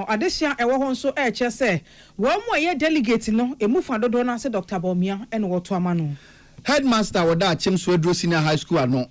adehia ewo ho nso e che se wo mo ye delegate no emu fa dodo na se Dr. Baumia ene woto amano headmaster woda Chimso Edro Senior High School ano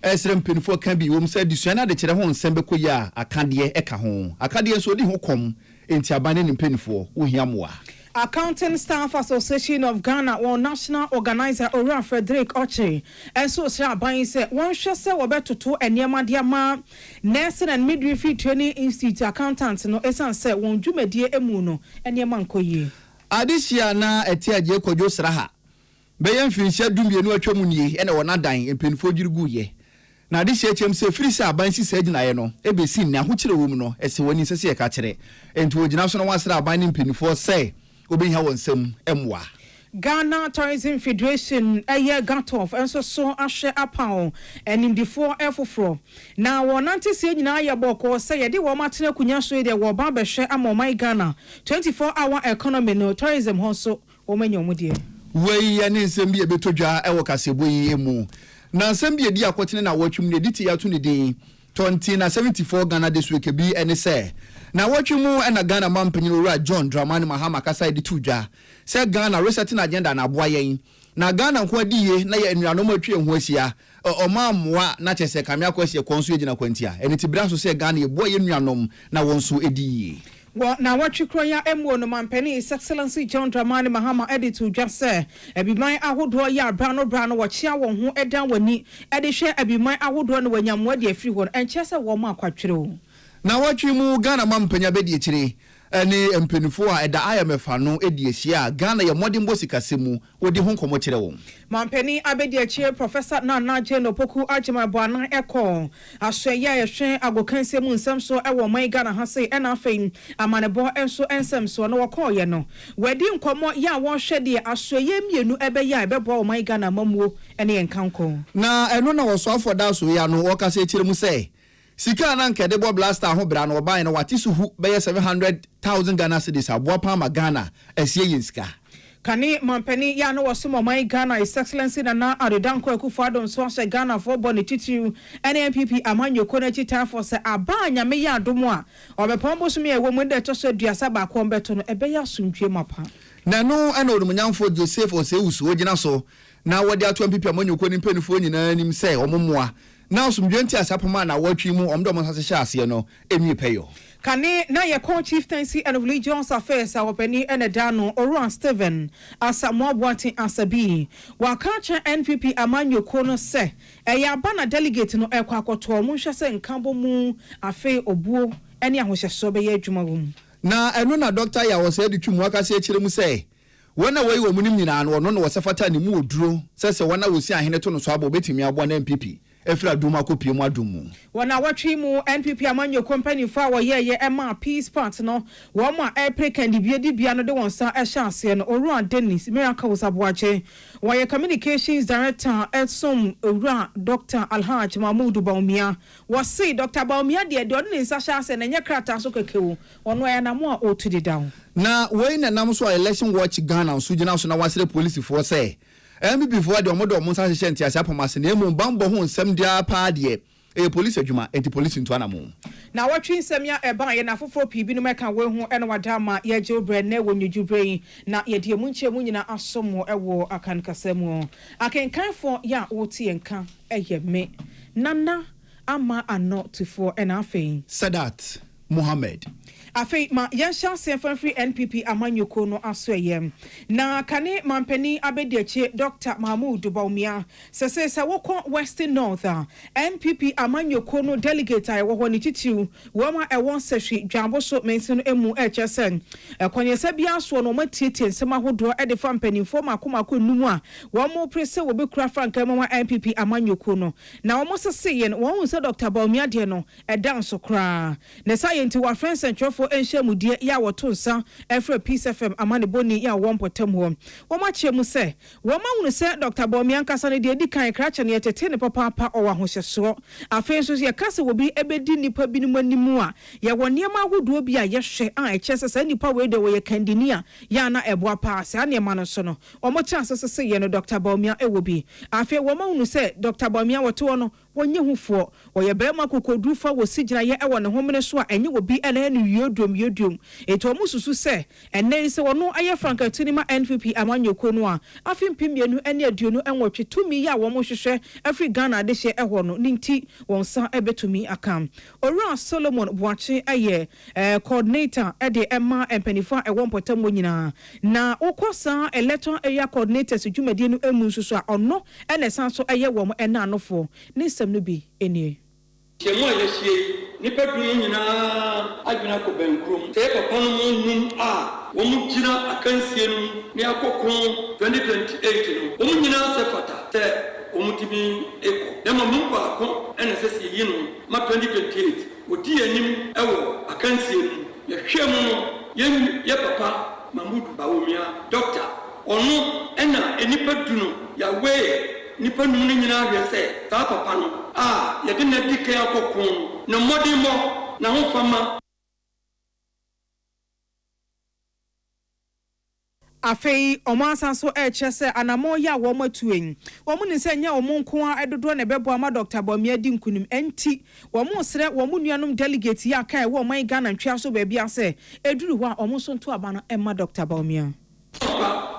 esrem penfo kan bi wom se disuana de kire ho nsem be koya akade eka ho akade so di ho kom enti abane ni penfo wo hiamoa. Accounting Staff Association of Ghana or national organizer Ora Frederick Oche and so Ban said one shall say to and Yamadiama nursing and midwifery training institute accountants no esan said one jumedie emuno and Yamankoye. Adisia na etiaje kojo sraha. Beyan finche dumienu atwamunie ene wona dan empenfo girugu ye. Na adisia chem se frisa aban si sagina ye no ebesi ne ahokire wom no ese woni sese ye ka kire. Enti ogina so no wasra aban ne empenfo say obi ha wonsem emwa. Ghana Tourism Federation eye gatof enso so ahwe apao enim before efofro na wonante se nyina ye boko se ye de wo matena kunya so de wo ba behwe amomai Ghana 24-hour economy no tourism ho so wo manyom de wei ya ne nsem bi ebetodwa ewo kasebo yi emu na nsem bi edi akotene na watwum ne diti ya to ne din 2074 Ghana this week bi ene se na watwum ena Ghana mampanyin owura John Dramani Mahama kasa edi tudwa se Ghana resetting agenda na aboa yen na Ghana nko adiye na ye enuanom atwe ho asia omamwa na chese kamia kwasie konso egina kwantia eni tibira so se Ghana ye boa ye enuanom na wonso ediye. Well, now what you cry ya emu no man penny His Excellency John Dramani Mahama editor just say ebi man ahodo ya brano watch ya won ho edan wani edi hwe ebi man ahodo no wanyamwa de afiri ho enchese wo ma kwatwere o. Na watwi mu Ghana mampanya be de chire ene empenifo a eda IMF no edi ehia Ghana ye modern bosikasemu wodi ho nkomo chire wo. Mampeni abedi achie Professor Nana Jeno Poku Ajima Bwana eko asweye yehwe agokansemu nsem so ewo man Ghana ha sei ena afein amanebo enso ensem so no wakoye no wedi nkomo ya won hwede asweye mienu ebe ya ebebo man Ghana mamuo ene yenkanko na eno na woso afoda so ya no okase chire mu sei sika na nkede bo blaster ho bra no oban no watisuhu be 700,000 Ghana cedis aboa pa ma Ghana esie yinska Kani mampeni ya no wasomo man Ghana His Excellency na adodanko ekufado nso ahye Ghana for boni titiu NPP amanyo kona chita for se abanya me ya adomo a obepombo so me ewo mu de to so aduasa ba ko mbeto no ebe ya suntwe mapa na no ana odumnyamfo Joseph Oseusu ogina so na wodi ato MPP amanyo kona mpanifo nyina nim se omomoa na osumdwenti asapoma na watwi mu omdo mo sase hyase no emi peyo Kani na ye con chieftaincy and religious affairs awopeni enedano Oran Steven asamoa bwati asabi wakacha NPP amanyo kono se eya bana delegate no ekwa akoto mu hwese nkambo mu afe obuo ene ahohyeso be ye adwuma wum na eno na doctor ya wo se de twum wakase akire mu se wona wei wo munim nyina no no wasafata ne mu oduro sese wona wosi ahene to no so abo betimi abo na MPP efra duma kopie mu adumu wana watwi mu NPP amanyo company fa wo ye ema peace part no wo ma airpre candidate bia no de wonsa ehyanse no Oruan Dennis Miracles Aboache wo ye communications director Edsom Owura Dr. Alhaj Mahmoud Baumia wo say Dr. Baumia de ne nsa hyase na nya krata so kekewu ono ya na mo a otudi down na we na nam so election watch Ghana so gina so na wasere police for say MPP for the omodo omo sanse hye ntia apamase na emu bambo ho nsem dia pa de police adwuma enti police nto anamu na watwi nsem ya eba ye na foforo pibi no meka we ho ene wadama ye jeobre na wonyudwubre na ye de mu nche mu nyina asomo ewo akan kasemu akenkanfo ya woti enka eye me nana ama anotifo ena afein Sadat Mohammed Afi ma yansha free NPP amanyoko no asoyem na kane mampeni abediache Dr. Mahmoud Baumia sese sa woko Western North NPP amanyoko no delegate ay wo ni titiu wo ma ewon sehwe dwambo so mensin emu echesen kwanyesa bia so no matietie nsema hodo e de fa mpanimfo makomako numu a wo mo prese wo be kura franka ma NPP amanyoko no na wo mo sese yen wo se Dr. Baumia de no e dan so kra na science wa friends and for enshemudie ya wotonsa efre Peace FM amane boni ya wompotem ho wo ma chemu se wo ma hunu se Dr. Baumia nkasa ne de dikan krache ne yetete ne papa o wa hohyeso afenso ye kase wo bi ebedi nipa binu manimu a ye wone ma ahodo bi a ye hwe a echese se nipa we de wo ye kandinia ya na eboa pa se ane ma no so no wo mo chance se ye no Dr. Baumia ewo bi afi wo ma hunu se Dr. Baumia woto no wonye hufo oye bema kokodufa wo sigina ye ewo ne homene so a enye obi ene ne yodom eto mususu se enne se wono aye franka tunima NPP amanyoko no a afimpim yenu ene aduonu enwotwe tumi ya wo mo hwehwe afri Ghana de hye eho no ninti won san ebetumi akam Owura Solomon Boache aye coordinator ede emma empanifa ewo mpotam nyina na okosa electoral area coordinators dwumadi no emu susu a ono ene san so aye wo mo ena anofo ni sem no bi enie Chemo yehie nipa dunu nyina adwena ko bankrom te papa no num a wo mu gina akansie no ne akokon 2028 no wo mu nyina se fata te wo mu tibi eko na mo ba ko ena se se yi no ma 2028 odi anim ewo akansie no yehwe mu no ye papa Mamudu Bawumia doctor ono ena enipa dunu ya we nipa num ne nyina hwe se ta papa no yɛde na dike akɔkon na mmɔden mɔ na ho fama afei omansan so chese anamo ya wo matuen wo mu ni se nya wo nko a edodo na bebo ama Dr. Bawumia di nkunim enti wo mu sere wo mu nuanom delegate ya kai wo man Ghana ntwa so ba bia se eduru ho a wo so nto aba no emma Dr. Bawumia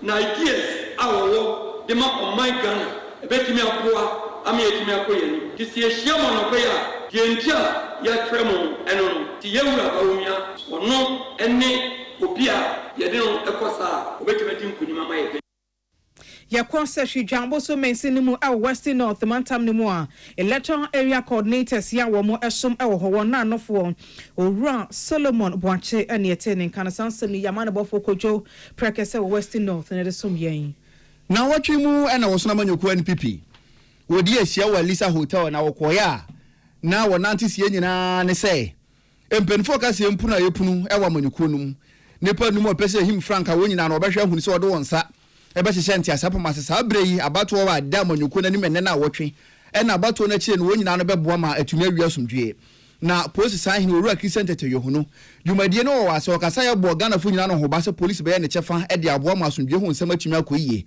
na ideas awo de ma man Ghana ebetimi apoa ami etimi akoyeni kisi ehia mo no koya dientia ya tremo eno no ti yewura Bawumia wono ene opia yede no ekosa obetimi tinkuni mama ye ya concession jambo so mensin mu a Western North mantam ne mu a electoral area coordinators ya wo mo esom e wo ho won na anofo Owura Solomon Boache ene etene kan sansem ni yamana bofo kojo prekese Western North ne de som yen na watwe mu ena wo so na manyoku NPP wodi asia wa Lisa Hotel na wokoya na wonante sie nyina ne se empenfo ka se empunu ayepunu ewa manyuko num nepa num opese him franka wonyina na obehwe ahunu se wode wonsa ebe hye ntia sapoma se sa brei abato wa da manyuko na nim enne na wotwe ena abato na kire no wonyina no beboa ma atumi awia somdwe na police san hin Owura Christian yohunu dwumadie no wa se okasa ya bo Ghana fo nyina no ho ba se police be ya ne chefa e de aboa ma somdwe hu nsem atumi akoyie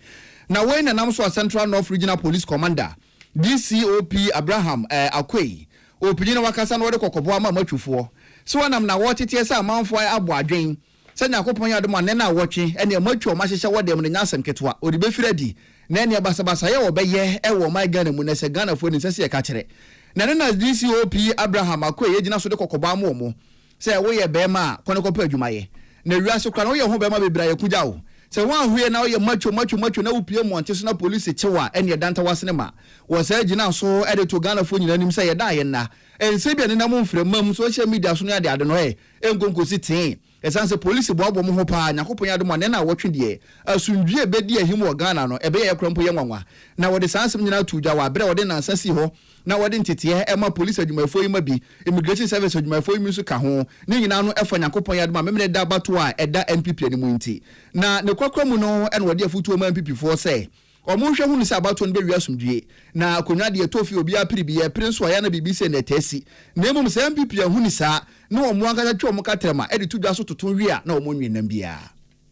na wey na nam so Central North Regional Police Commander DCOP Abraham Akwei opinina wakasa no wode kokobo ama matwufo so wanam na wotete se amanfo abo adwen se nyakopon ya de ma ne na wotwe ene matwo ma hyehye wode mu nyasem ketwa odi be firadi na ene basabasa ye wo beye e wo my Ghana mu ne se Ghana fo ni se ye ka kire na na DCOP Abraham Akwei ye gina so de kokobo ama omo se wo ye be ma kono kopa adwumaye na wiase kra no ye ho be ma bebra ye kugya wo se wan huye na oye macho na upie mo ante so na police chewa ene danta wasene ma wo sa gina so edito Ghana fo nyina nim se ye da ye na ense bia ne na mo mfremam social media so no ade ade no enkonkosi tin esanse police boabo mo ho pa nyakopon ya de mo ne na wotwe de asundwie bedi ahim wo Ghana no ebe ye krampo ye nwanwa na wo de sansem nyina tuja wa bere wo de na ansasi ho na wo de ntete ema police adwumafo yi mabi immigration service adwumafo yi nso ka ho ne nyina no efa nyakopon ya de ma memne da bato a eda NPP ani mu nti na ne kwakwa mu no ene wo de afutuo ma NPP fo se omunhwe hu ni se abato no be wiasumdue na akonwa de tofi obi apiribi ye prince wa ya na bibi se na tesi na emum se MPP hu ni sa na omu anga twa omu katrema e de tudwa so totun wi a na omu nwinam bia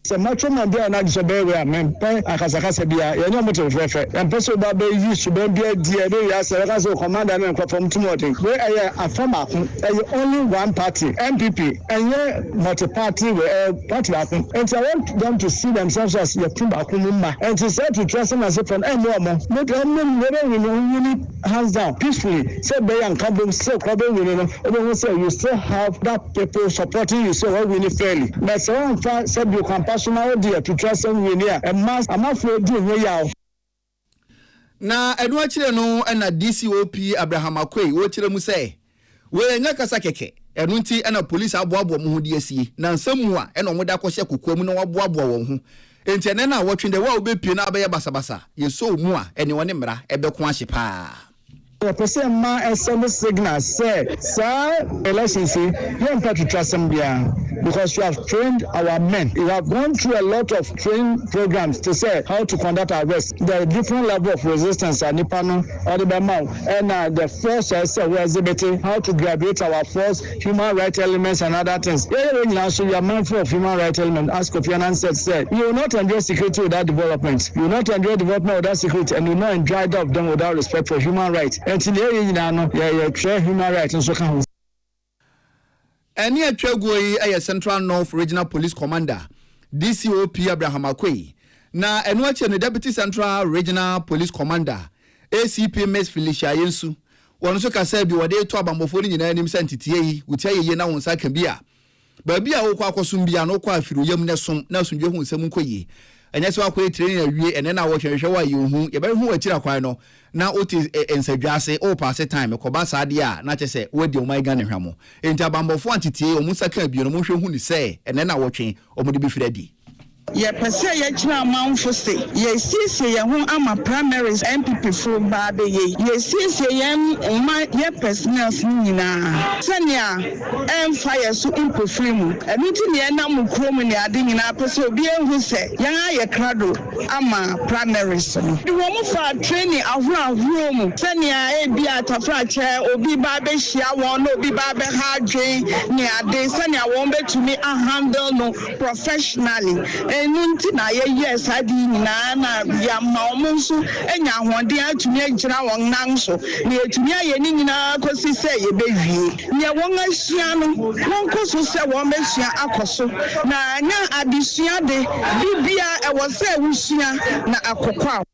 se macho man bia na so be we amen pen akasakasa bia ye no moto frefe en peso ba be yi so be bia die be ya se ka so commander men kwa from Timothy we afama ko only one party MPP and ye multi party we party akun and I want them to see themselves as your team akun and to say to trust them as from more no them really hands down peacefully say be and come say problem we no say you still have that people supporting you say what we need fairly but so say you can personal dear to trust them we near and mass am afraid do we yaw na enu akire no na DCOP Abraham Akwei wo kire mu say we nya kasa keke enu nti na police aboabo mo ho de asie na nsamu a na omo da kwhye kokua mu na waboabo won ho enti ene na wotwende wa obepie na abaye basabasa yeso mu a ene woni mra ebeko ahye pa the person ma send signal say sir election see you don't have to trust them there because you have trained our men. You have gone through a lot of training programs to say how to conduct arrest. There are different level of resistance at Nipano or the Bamau and the force we are exhibiting how to graduate our force, human rights elements and other things. So you are mindful of human rights elements. As Kofi Annan said, you will not enjoy security without development. You will not enjoy development without security, and you will not enjoy that of them without respect for human rights. enti ne yina no ye twa human rights nso ka ho eni atwaguo yi Central North Regional Police Commander DCOP Abraham Akwe na eno ache no Deputy Central Regional Police Commander ACP Ms Felicia Yensu won so ka say bi wode to abambofo ni nyina anim santitie yi wutia yeye na wonsa ka bia ba bia wo kwa akosum bia no kwa afiru yam ne som na asundwe hu nsam nkoyi enya so akwa training awie ene na wo hwehwe wa ye hu ye ba hu akira kwan no na oti ensadwase o pass time ko ba saade a na che se wadi o mai ga ne hwamo enti abambofo antitie o musa ka bia no mo hwe hu ni se ene na wo twen o mo de bi firadi ye pese ye chira manfo se ye sisi ye ho ama primaries MPP fo ba be ye sisi ye ma ye personals nyina senia fire so impo free mu eni ti ne na mu krom ne ade nyina pese obi ehu se yan aye krado ama primaries no di wo mu fa training ahuro mu senia e bi atafra che obi ba be hia won no obi ba be ha dwen ne ade senia won betumi a handle no professionally enunti na ye yes adi nyina na ya ma omunso enya ahode atumi agira won nan so ne etumi aye ni nyina kosi se ye bewie ne won ahia no won koso se won behia akoso na anya adesua de bibia e wo se wusua na akokwa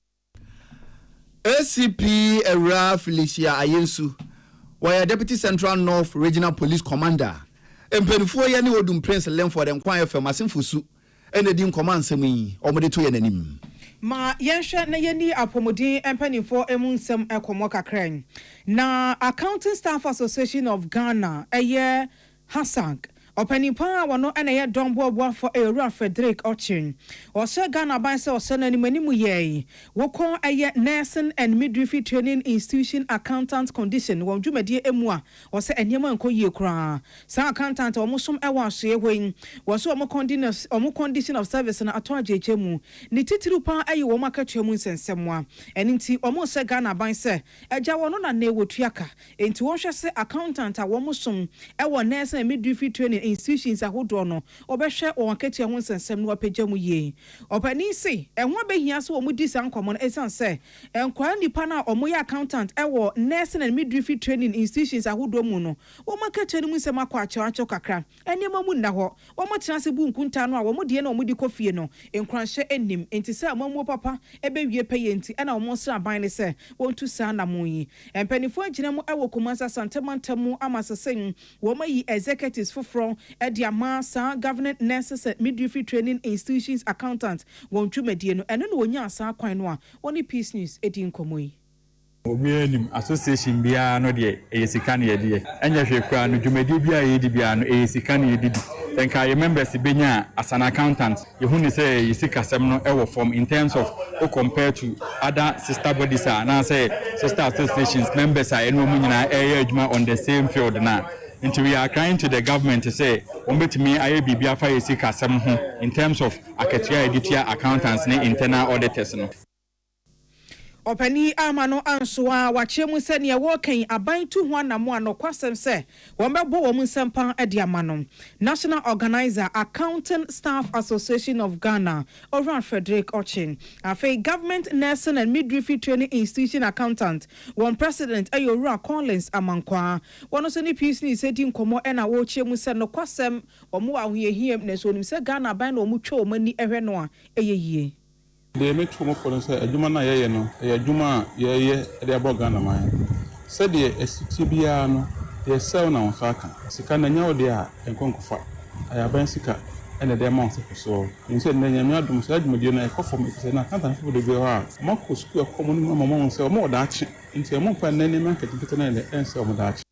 ACP Era Felicia Ayensu were Deputy Central North Regional Police Commander empenfo ye ne odum Prince Lemford enkwan FM asemfusu ene di command semi omode to ye nanim ma yenhwe na yeni apomodin empanifo emunsem ekomo kakran na Accounting Staff Association of Ghana eye Hasak Openipa wano ene dombo for Ewura Frederick Ochin. Ose Ghana ban se ose na nimanimu ye. Woko eye Nursing and Midwifery Training Institution Accountant Condition. Wamjumedie emua. Ose enyema nko ye kura. Sa accountant omusum ewa suye wen. Wasu omu condition of service na atwa jechemu. Ni titiru pa eye woma kachemu nsensemwa. Eninti omu se Ghana ban se. Eja wano na newo tuyaka. Enti wonsha se accountant a womusum ewa Nursing and Midwifery Training institutions ahodo no obehwe onketia ho nsensem no apajamu ye opani se enho behia so omudi sankomo no esan se enkwa nipa na omoye accountant ewo Nursing and Midwifery Training institutions ahodo mu no omaketia no nsem akwa acho kakra enema mu nna ho omotena se bu nkunta no a omodie na omudi kofie no enkranhye enim enti se amamu papa ebewie peye enti na omosra ban ne se wontu sa na muyi empanifo agina mu ewo Kumasa Santemantamu amasesen wo mayi executives foforo Ediama sa Government Nurses and Midwifery Training Institutions Accountant won twumedie no eno no wonya sa kwan no a woni Peace News edi nkomoi obi enim association bia no de eyesika na yede enya hwekwa no dwumedie bia yedi bia no eyesika na yedi tenka your members benya as an accountant you hu say yesika sem no ewo form in terms of compared to other sister bodies na say sister associations members are eno mu nyina adwuma on the same field na. Until we are crying to the government to say, "Ombetimi aye bibia fa yesika sem ho in terms of akatua editor accountants ne internal auditors no." Opani amano ansoa wachemu se ne wokan aban tu ho anamo anokwasem se wombebo wo munsempan ade amano National Organizer Accounting Staff Association of Ghana Ewura Frederick Ochin afei Government Nursing and Midwifery Training Institution Accountant one President Ewura Collins Amankwa wono so ni Peace News edi nkomo na wo chemu se no kwasem omo ahoyehiem na so nim se Ghana ban na omo twa omani ehwe no a eyeyie The metro for say adwuma na ye no e adwuma ye de abogana man said the STBA no they sell na on faka sika na nya ode a enkonkofa ayaban sika ene de amount so in said na nya adum so adwuma de na e kofo me say na kanta fo de be ha mako school ko mo ni mama say mo da achi nti mo fa na ni man ka tipita na le en say mo da achi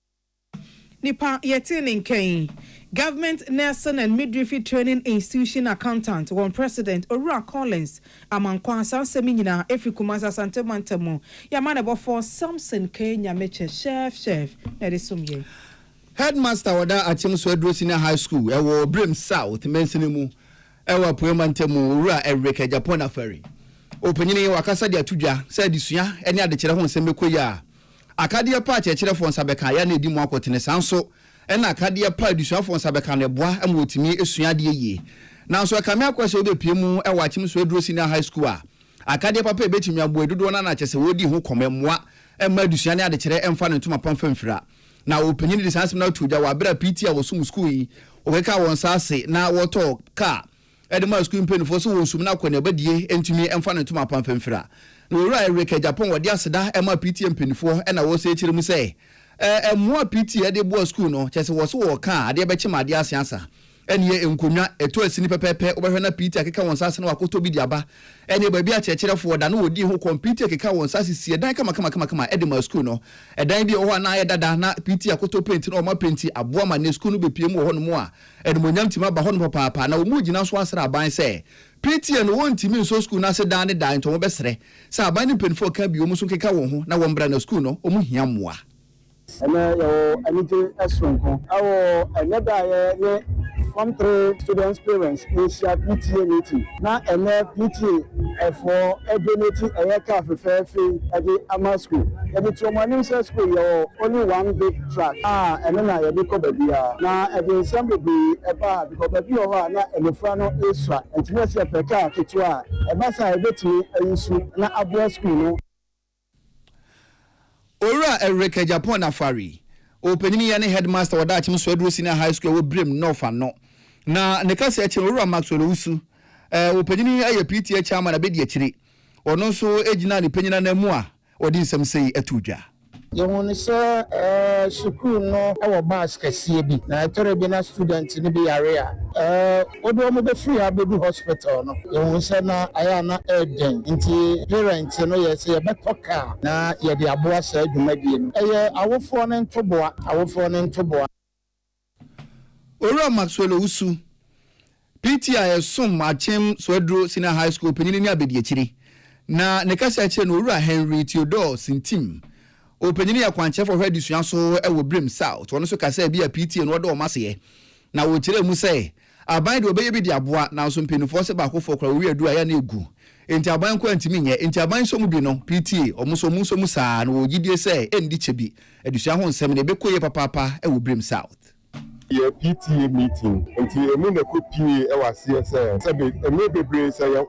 nipa yetinin ken Government Nursing and Midwifery Training Institution Accountant one President Ewura Collins Amankwa sansemi nyina efi Kumasa Santemantamu ya manebo for Samson Kenya meche chef na resumye Headmaster wada Achimso Edro Senior High School ewo Brim South mensinemu ewo Puemantamu Ewura Erika Japan afari opanyini wakasa dia tudwa say disua ene adekere ho nsem bekoya akadia pa chekere fo nsabeka ya na edi mu akotene sanso ena akadia pa disuafo nsabeka na boa am otimi esua de ye nanso akame akwase obepie mu ewa Achimso Edro Senior High School a akadia papa ebetimi abo edudo na na chese wodi ho komemmoa emma adusuane ade kire emfa ne ntoma pamfa mfira na opanyin de sanse na tuja wa bra PT a wosum school yi okeka won sase na woto car edema school mpenifo so wonsum na kwene badie entumi emfa ne ntoma pamfa mfira na owura Erika Japan wode aseda emma PT mpenifo na wo se ekire mu se emmoa PT ede bo school no chese wo so wo car ade be chima ade asiansa eniye enkonwa eto asini pepepe obehwe na PT akeka won sase na wakoto bi diaba eni ba bi a chekirefo da na wodi ho computer akeka won sase sie dan kama edema school no edan bi ho na ayedada na PT akoto paint na o ma paint aboa ma na school no bepiem ho no mo a edemonyam tima ba ho no papa na o mu gina so asra aban se PT no won timi so school na se dan ne dan to mo besre sa aban ni penfo ka bi o mu so keka won ho na won bra na school no o mu hia moa yo anite asonko awo eneda ye Form 3 students parents Asia PTA meeting na PTA for donate a car for fair fee at the Ama school. And it's your morning school, you only one big track. And then I be covered here. Now at the assembly be a bar because the view of na and the front of Israel and to see a car to a bus I bet me a issue na Abua school. Ora Erika Japan afari openini ya ne headmaster wada achim Swedru Senior High School wo Brim North ano na ne kase achi Ora Maxwell Usu openini aye PTA chairman abedi achire ono so ejina ne penyina na mu a odi nsem sei atuja yewon se school no e bus kese bi na tore bi na student ni bi area odo mo be free abedu hospital no yewon se na aya na eden nti parents no ye se ye betoka na ye de aboa sa adwumadie no awofo ne ntoboa Ora Maxwell Usu PTA som achem Swedru Senior High School penyini ni abedi achire na ne kase achi no Ora Henry Theodore Sintim openyini ya kwanche for head isuan so e wo Brim South wono so kasa bia PTA no do omase na wo kire mu se aban de obeye bi di aboa na so mpenufo se ba kofo kra wi adu aya na egu enti aban ko antimi nye enti aban so mu bi no PTA omuso mu saa na wo gidie se endi chebi edusuan ho nsem ne bekoye papa e wo Brim South your PTA meeting until a minute could pay our CSS. A maybe brace a young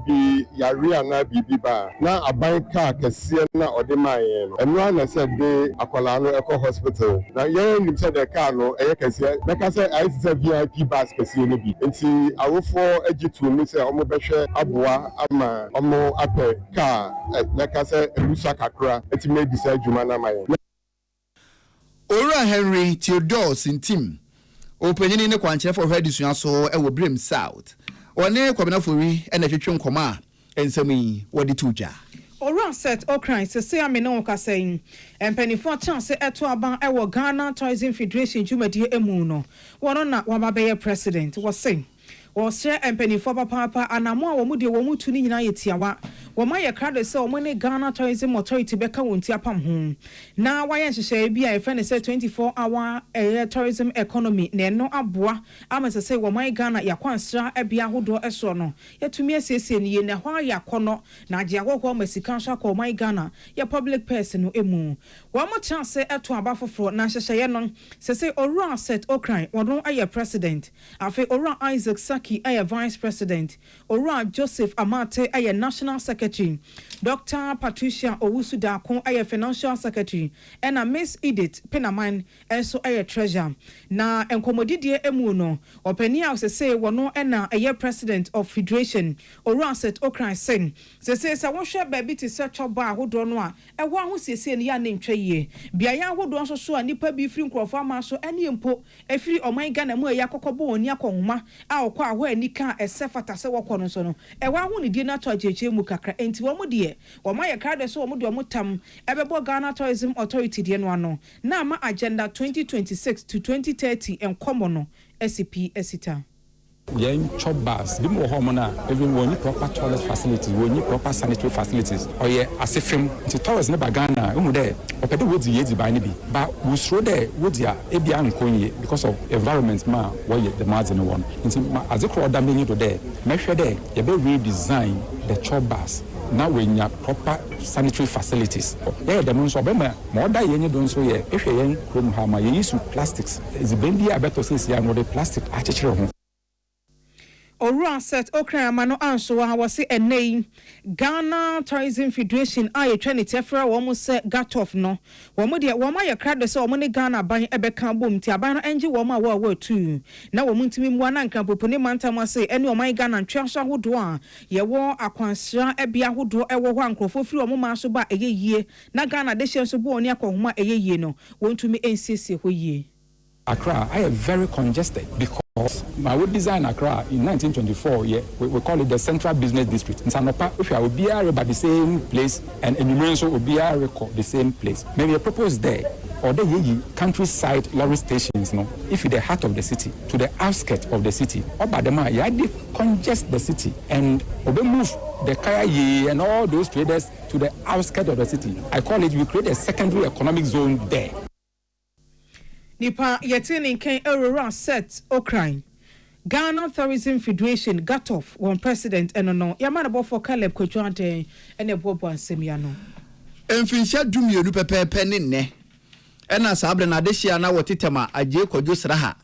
be Yaria na Biba. Now a bank car can see or the mine. And one said they Aqualano Eco Hospital. Now, young inside the car, no, I can say, like I said, I said VIP bus specially. And see, I will for edge to Miss Omobesha Abua Ama Omo Ape car, like I said, Lusa Kakra, and to make decide Jumana Mine. Ora Henry Theodore Sintim openyini ne kwanche for head isuan so e wo Brim South one kwabena fori e na twetwe nkoma ensemi wodi tuja Ora set Akan se amena woka say empanifo chance eto aban e wo Ghana Tourism Federation jumadi emu no wono na wababeye president wo say wo share empanifo papa anamo a wo mu de wo mu tu ni nyina yetiawa wo ma ye krade se wo ne Ghana Tourism Authority beka wonti apam ho na wa ye hyehyɛ bi a efene se 24-hour tourism economy na no aboa amase se wo ma Ghana yakwansra ebia hodo eso no yetumi asiesie ni ye na hwa yakono na age agogwo masika so akọ ma Ghana ye public person no emu wo mo chance eto aba foforo na hyehyɛ no se Ora set Akan wono aye president afi Ora Isaac Saki aye vice president Ora Joseph Amate aye national secretary Dr. Patricia Owusu Dako aye financial secretary and Miss Edith Penaman also aye treasurer na enkomodidie emu no opani house say wono na aye president of federation Ora set Akan sen say wo hwe baby ti search oba ahodo no a ewo ahosiesie ne ya ne ntwaye bia ya ahodo so so a nipa bi firi nkrofo ama so ene empo efiri oman Ghana mu ya kokobo oni akonhoma a okọ aho ani ka esefata se wokọ no so no ewo aho ne die na to ajeche mu kakra enti wo mu de wo ma ye krade so wo mu de wo tam ebebo Ghana Tourism Authority de no ano na ama agenda 2026 to 2030 enkomo no SCP esita yen chop bars bi mo home na even when proper toilet facilities when you proper sanitary facilities or ye asefem nti towers ne bagana umu de opede wodi ye di ba ne bi ba we throw there wodi a ebia nkonye because of environment ma where the margin one nti azekro da me ni do there mehwe there ye be redesign the chop bars now when you proper sanitary facilities yeah the monso be ma oda ye ni do so ye ehwe yen krom ha ma ye use plastics is bendi abeto say ya no the plastic a chechire ho Ora set okra mano anso wa wase enei Ghana Tourism Federation aye twene tefra wo mo se gat off no wo mo de wo ma ye krado se wo mo ne Ghana ban ebeka bom ti aban no enje wo ma wa tu na wo ntimi mu na nkan popone mantam ase ene wo man Ghana ntwaso ahodo a ye wo akwansra ebia ahodo ewo ho ankrofo firi wo mo ma so ba eyeyie na Ghana de hye so bo oni akohoma eyeyie no wo ntumi ensiesie ho yie. Accra, I am very congested because my would design Accra in 1924, we call it the Central Business District. In Sanopa, if you will be by the same place and Enumeration will be record the same place. Maybe a propose there or the countryside lorry stations, no, if you're the heart of the city to the outskirts of the city, or by the man, you congest the city and move the Kaya and all those traders to the outskirts of the city. I call it, we create a secondary economic zone there. Nipa yetini ken erora set Ukraine. Ghana Tourism Federation got off one president and no yamana bo for Caleb Kojuante ene bobo ansemiano. Emfinsia dumienu pepepe ne nne. Ena sabre na dehia na wotitema aje kodwo sraha.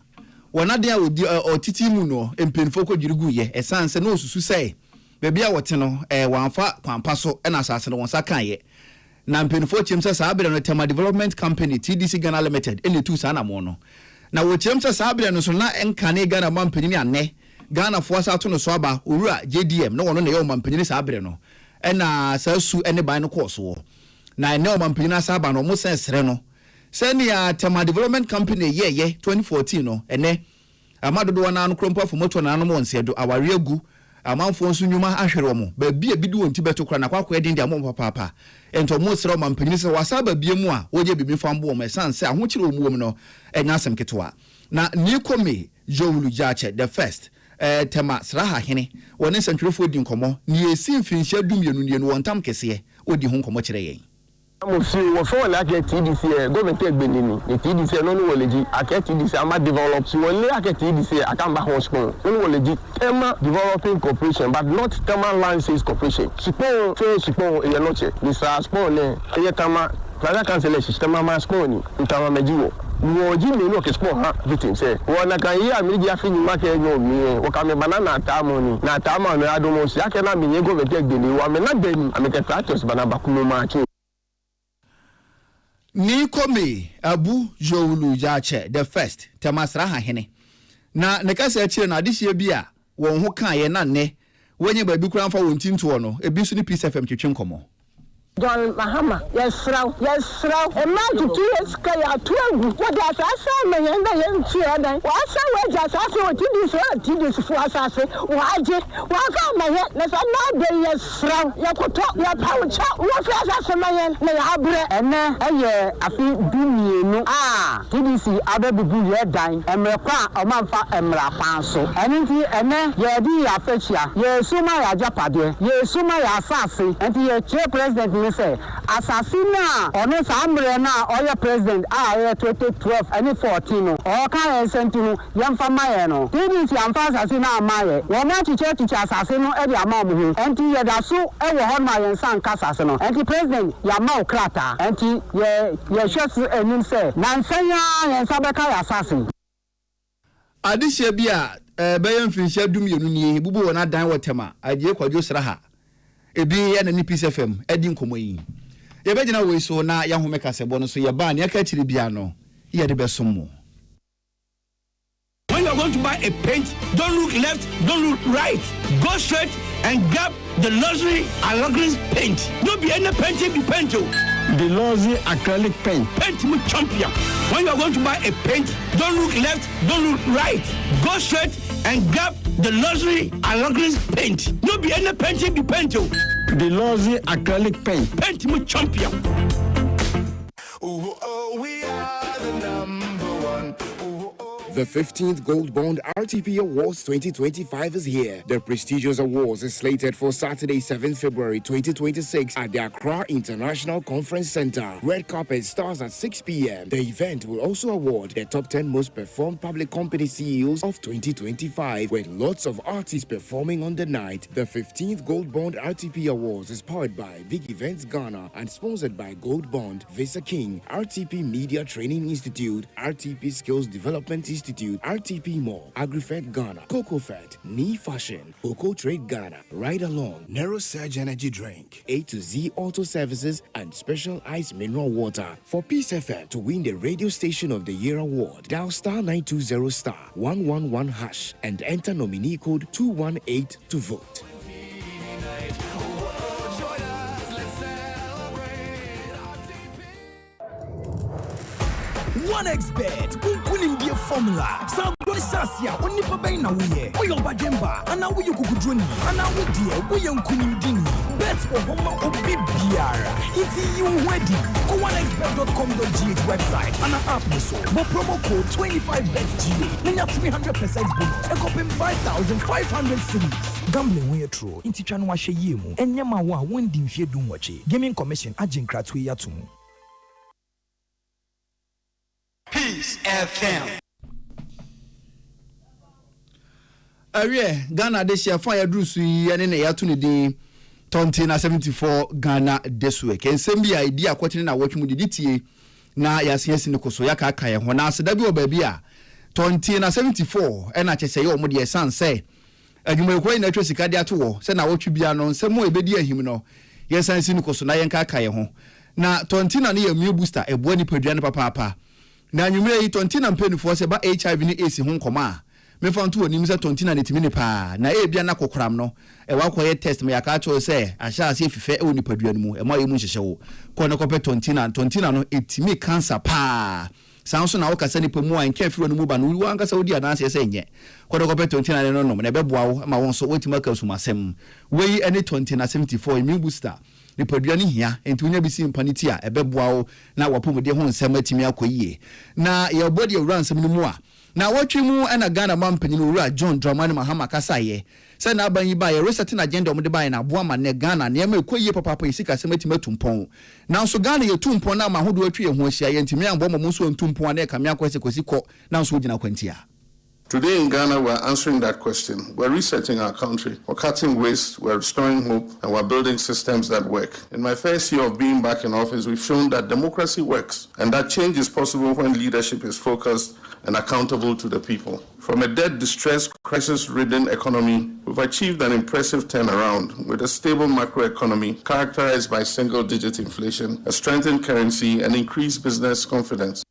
Wona de odi otiti mu no empenfo kodwirigu ye esanse na osusu sei. Bebia wote no wanfa kwampa so ena asase no wonsa kan ye. Na mpenfo chemsa sabre no tema development company TDC Ghana Limited ene tu sana mo no. Na wo chemsa sabre no so na enkane Ghana mampani ane. Ghana fo asa to no so aba owura JDM no wono ne ye mampani sabre no. Ena sasu ene ban no course wo. Na ene mampani na saba no mo sensere no. Senia tema development company ye 2014 no ene amadodo wana no krompo afo moto na no mo nsedo aware agu amanfo nso nyuma ahwere mo ba bia bidu wonti beto kra na kwakwa edi amon papa ento mo sere ma mpanyini se wasaba bia mu a woje bibi fambo mo esanse ahokyere omuwom no enya asem ketewa na nikome jowulu jache the first tema sraha hene woni santwerefo di nkomo ni esi mfinhia dumienu nie no wontam kese odi ho nkomo kire yen Amusi wo fo la ke TDC government egbeni ni TDC no no woleji ake TDC ama develop si wole ake TDC akamba hospital no woleji Tema Developing Corporation but not Tema Land Sales Corporation sipo e no che ni sa spon ne e tama plaza cancel system ma spon ni tama mejiwo wo ji me no ke spon ha victim say wona kan yi amidi afini market no mi wo ka me banana tamo ni na tamo no adomo si ake na me government egbeni wa me na beni ameke tractors banaba kuno ma chi Nikome Abu Jowulu Jache the first temasra ha hene na ne kasa akire na adehia bi a won ho kan ye na ne wonye ba bi kura fa wonti nto no ebi so ni Peace FM twetwe nkomo John Mahama, yes, Rao, a man to 2 years, Kaya 12. What does I say? My young children, what's I just ask you to this for assassin? Why, my head? Let's not be yes, Rao, you talk your power chat. What does I man? May I bread and then I feel do TDC, I will be your dime, and my pa, a man for Emra Panso. And then, ye a fetch ya, ye suma Japade, ye suma assassin, and ye chair president. Say assassin ono sambre na oya president 2012 and 14 o kan sentinu yamfa maye no TDC amfa assassin na maye wo ma chiche assassin no e dia ma mu enti ye da so e wo hon ma yen san kasa no enti president ya ma okrata enti ye hwesu enim say na nsanya yen sabeka assassin adihia bi a bayan finhia dum yenu ni bubu wona dan wotema aje kwadwo sraha ebi ya na ni Peace FM edi nkomo yi ye be gina we so na ya home kasebo no so ye ba na ya ka chiri bia no ye de be somo. When you are going to buy a paint, don't look left, don't look right. Go straight and grab the luxury acrylic paint. Don't be any painting be paint. The luxury acrylic paint. Paint me champion. When you are going to buy a paint, don't look left, don't look right. Go straight and grab the luxury acrylic paint. Don't be any painting be paint. The luxury acrylic paint. Paint me champion. We are the number one. The 15th Gold Bond RTP Awards 2025 is here. The prestigious awards is slated for Saturday, 7th February 2026 at the Accra International Conference Center. Red carpet starts at 6 p.m. The event will also award the top 10 most performed public company CEOs of 2025, with lots of artists performing on the night. The 15th Gold Bond RTP Awards is powered by Big Events Ghana and sponsored by Gold Bond, Visa King, RTP Media Training Institute, RTP Skills Development Institute, Institute, RTP Mall, AgriFed Ghana, CocoFed, Knee Fashion, Coco Trade Ghana, Ride Along, Narrow Surge Energy Drink, A to Z Auto Services, and Special Ice Mineral Water. For Peace FM to win the Radio Station of the Year award, dial star 920 star 111 hash and enter nominee code 218 to vote. OneXBet, winning the formula. Some boy sasia, only for buying a way. We are Bajemba, and now we are Kukudroni, and now we dear, we are Kunindini. Bets for Homa or Bibiara. It's you wedding. Go OneXBet.com.gh website and an app so. But promo code 25BETGA. Then you have 300% bonus. And copy 5,500 cities. Gambling way true. Inti chanwa sheyemu. Enyama wa wendi mfie dumwache. Gaming Commission agent kratwe yatumu. Peace FM. Awie Ghana de share fire drusu yi ene ne yato ne din 2074 Ghana this week. Ensem bi idea kwotene na watchmu diditie na yasensi ne koso yakaka ye ho na aseda bi obabi a 2074 ena chese ye omo de sanse adwuma ekoi na twesika de ato wo se na watchu bia no nsem o ebedi ahim no yesansi ne koso na yenkaka ye ho na 20 na ne ye mu booster ebo ni padua ne papa na nyumre yi 20 na mpenufo se ba HIV ni AC ho nkoma me fantu onim se 20 na netimi ne pa na e bia na kokoram no e wa koye test me yaka cho se ahya ase fife e oni padua ne mu e ma ye mu nhyehyɛ wo ko ne kope 20 na no etimi cancer pa sanso na wo kasa ni pamu an ka firo no mu ba no wo ankasa wodi adanse se enye ko ne kope 20 na no na be boa wo ma won so wetima ka sumasem wei ene 20 na 74 immune booster ne padua ne hia entunya bi si mpaniti a ebeboa wo na wapomode ho nsem atimi akoyie na ye body owura nsem no mu a na watwi mu ana Ghana mampanyin owura John Dramani Mahama kasaye se na aban yi ba ye resetting agenda omde ba na boa ma ne Ghana ne ma ekoyie papa isika sem atimi atumpon na so Ghana ye tumpon na ma hodo atwi ye ho ahia ye ntimi ambo mo so ntumpon na ka me akwese kosiko na so gina kwantia. Today in Ghana, we're answering that question. We're resetting our country. We're cutting waste, we're restoring hope, and we're building systems that work. In my first year of being back in office, we've shown that democracy works, and that change is possible when leadership is focused and accountable to the people. From a debt-distressed, crisis-ridden economy, we've achieved an impressive turnaround with a stable macroeconomy characterized by single-digit inflation, a strengthened currency, and increased business confidence.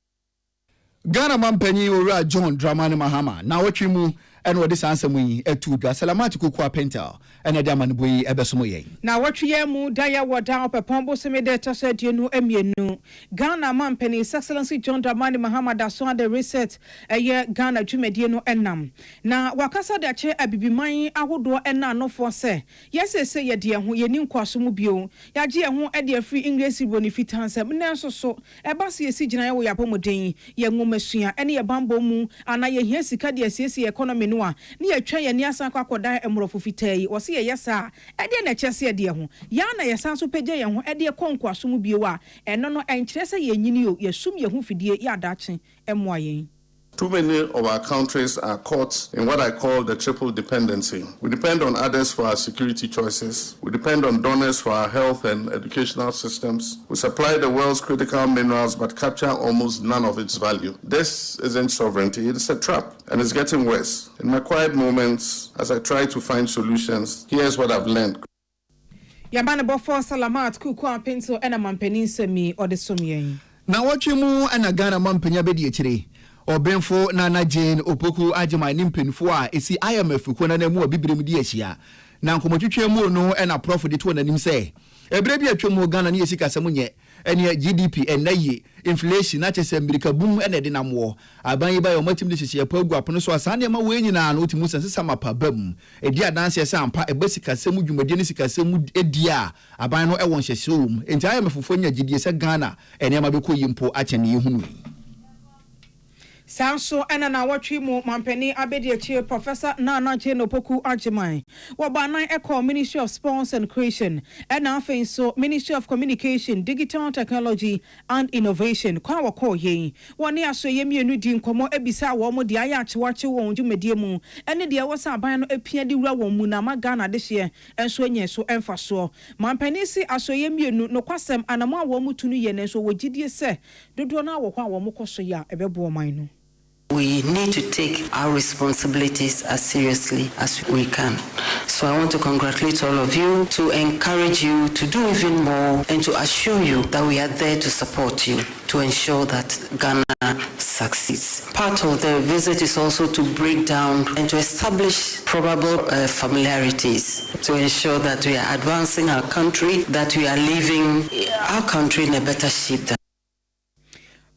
Ghana mampanyi owura John Dramani Mahama na watwi mu ene wodi sansam yi etu dwa salamati kokua pental ene de amane boyi ebesomo ye na watwi ye mu daya woda opepombo semede toseduenu emienu Ghana mampanyi Excellency John Dramani Mahama da so the reset eye Ghana dwumedie no enam na wakasa da che abibiman ahodo ena anofo se yesese ye de ho ye ni nkwaso mu bio ya je ho e de free English bonifitansem na so eba se yesi gina ye wo yapomoden ye ngomesua ene ye bambo mu ana ye hia sika de asiesi economy no a ne ye twa ye ni asan kwakoda emrofo fitai wo se ye yesa e de na kyese de ho ya na ye san so pagye ye ho e de konkwaso mu bio a eno no enkyere se ye nyini o ye sum ye ho fidie ya dache emoa yen. Too many of our countries are caught in what I call the triple dependency. We depend on others for our security choices. We depend on donors for our health and educational systems. We supply the world's critical minerals but capture almost none of its value. This isn't sovereignty, it's a trap, and it's getting worse. In my quiet moments, as I try to find solutions, here's what I've learned. Yabane bofo salamat kuku pencil ena mampeni semi odesomyen. Na watwi mu ana Ghana mampenya bedi ekire. Obenfo na Jane opoku agema ni mpenfo a esi IMF ko na mu abibirem di ahia na nkomotwetwe mu no na prof de to nanim se ebre bi atwem Ghana ne yesi kasem nye ene GDP enayi inflation na chese America boom ene de namwo aban yi ba yo matim de hyehyɛ pa gu apono so asane ma we nyina na otimu sensesa mapa bam edi adanse se ampa ebesi kasem dwumade ne sikasem edi a aban no ewon hyehyɛum enti IMF fo nya GDP se Ghana ene ma be ko yimpo akyene yehunu. Sanso ena na watwi mu mampeni abediechi Professor Nana Jane Opoku Agyeman wabanan eko Ministry of Sports and Creation ena afenso Ministry of Communication, Digital Technology and Innovation kwa wako yen woni aso yemienu di nkomo ebisa wo mo de ayachewache won dwumedie mu ene de wosa aban no apia de wura won mu na magana de hye enso enye so emfa so mampeni si aso yemienu no kwasem anamo wo mu tunu ye ne so wogidie se dodo na wo kwa wo mo koso ya ebebo man no. We need to take our responsibilities as seriously as we can. So I want to congratulate all of you, to encourage you to do even more, and to assure you that we are there to support you to ensure that Ghana succeeds. Part of the visit is also to break down and to establish probable familiarities to ensure that we are advancing our country, that we are leaving our country in a better shape than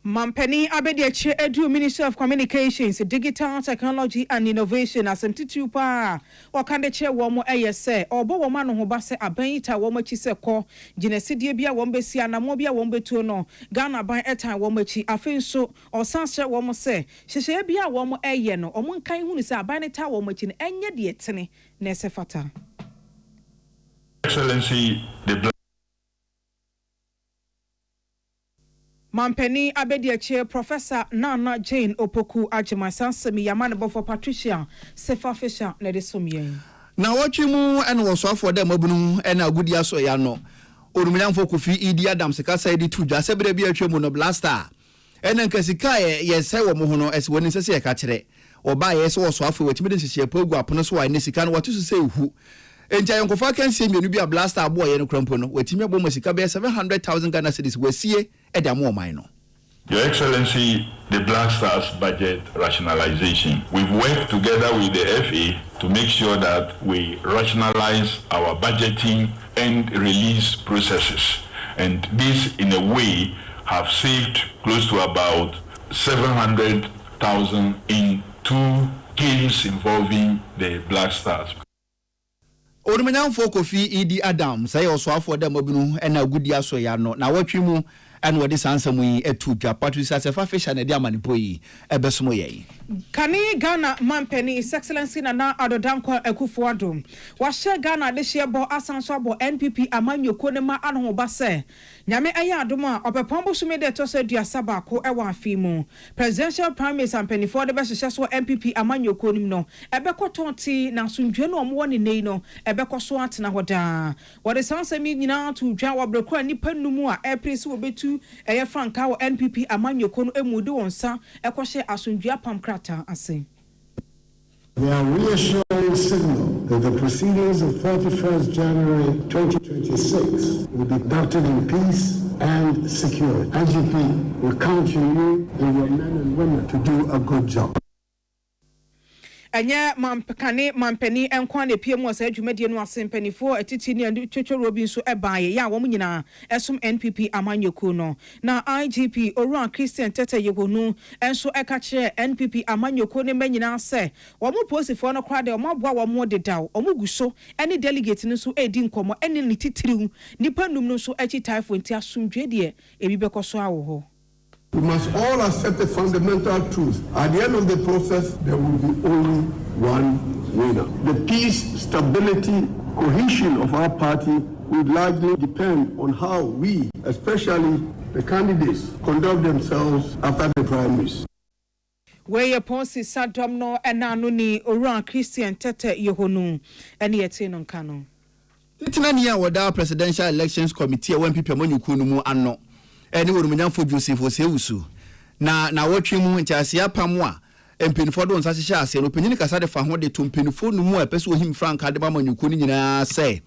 Mampeni Abediache Edu Minister of Communications, Digital Technology and Innovation asɛmtitiw pa wakande che womo eyese obo woma no hoba se abanita womo chi se kɔ ginesidie bia wom besia na mo bia wom betuo no Ghana ban etan womo chi afenso osanse womo se hyehye bia womo eye no omo nkan hunu se abanita womo chi enye de etene na esefata. Excellency the Mampeni Abediache Professor Nana Jane Opoku Ajimasa Semi Yamane Bofo Patricia Sefa Fisher Nedesumye. Na watchi mu and was off for them abunu and a good yaso yano. Urumilian for Kofi Idi Adams Kasa Edi Tuja Sebrebia Chomono Blaster. And then Kasikaye, yes, I mohono as when it's a catcher. Or by yes, also off which made a pogo upon us why Nisikan what to say who. And Jayankofa can see me to be a blaster boy and a crumpono, where Timia Bomasika 700,000 Ghana cities were see at a more minor. Your Excellency, the Black Stars budget rationalization. We've worked together with the FA to make sure that we rationalize our budgeting and release processes. And this, in a way, have saved close to about 700,000 in 2 games involving the Black Stars. Orumanyan for Kofi Idi Adams, I also offer them and a good yaso yano. Now what you move and what is answer me a two Patricia Sefa Fish and a diamantipoi, a besmoye. Kani Ghana Mampeni, His Excellency Nana Adodanko Ekufuadum. Washe Ghana this year bo asanswabo NPP amanyo konema anho base. Nyame aya adoma opepombo sumede tose duasaba ko ewa afimu. Presidential primaries and penny for the best successful NPP amanyo konim no. Ebeko tonti na sundwe no omwoni nei no. Ebeko so atena hoda. Wade sanse mi nyina to dwa wabreko nipa numu a eprise obetu eye franka wo NPP amanyo kono emude wonsa ekwohye asundwe apamkrata ase. We are reassuring signal that the proceedings of 31st January 2026 will be conducted in peace and security. IGP will count on you and your men and women to do a good job. Anya mampeni enkwane PM was adwumade no asempanyfo atiti ne twetwe Robin so ebaye ya wo nyina esum NPP amanyoku no na IGP Oran Christian Tete Yehonu enso eka kire NPP amanyoku ne manyina se wo mo posifo no kra de wo moboa wo mo dedaw wo mo guso ene delegate no so edi nkomo ene ne titiriw nipa num no so achi taifo nti asumdwe de ebi bekoso awo ho. We must all accept the fundamental truth. At the end of the process, there will be only one winner. The peace, stability, cohesion of our party will largely depend on how we, especially the candidates, conduct themselves after the primaries. Where Ponsi Sadom no enanuni Oran Christian Tete Yehonu eni eti no kano. Itinania wada Presidential Elections Committee when people manyuku no mu anno. Eni Orumanyan for Joseph Oseusu. Na watchi mu ntiasia pamwa empinfo do nsa hye ase no penyin kasa de fa ho de to empinfo no mu a pese ohim frank ade ba manyuku ni nyina se.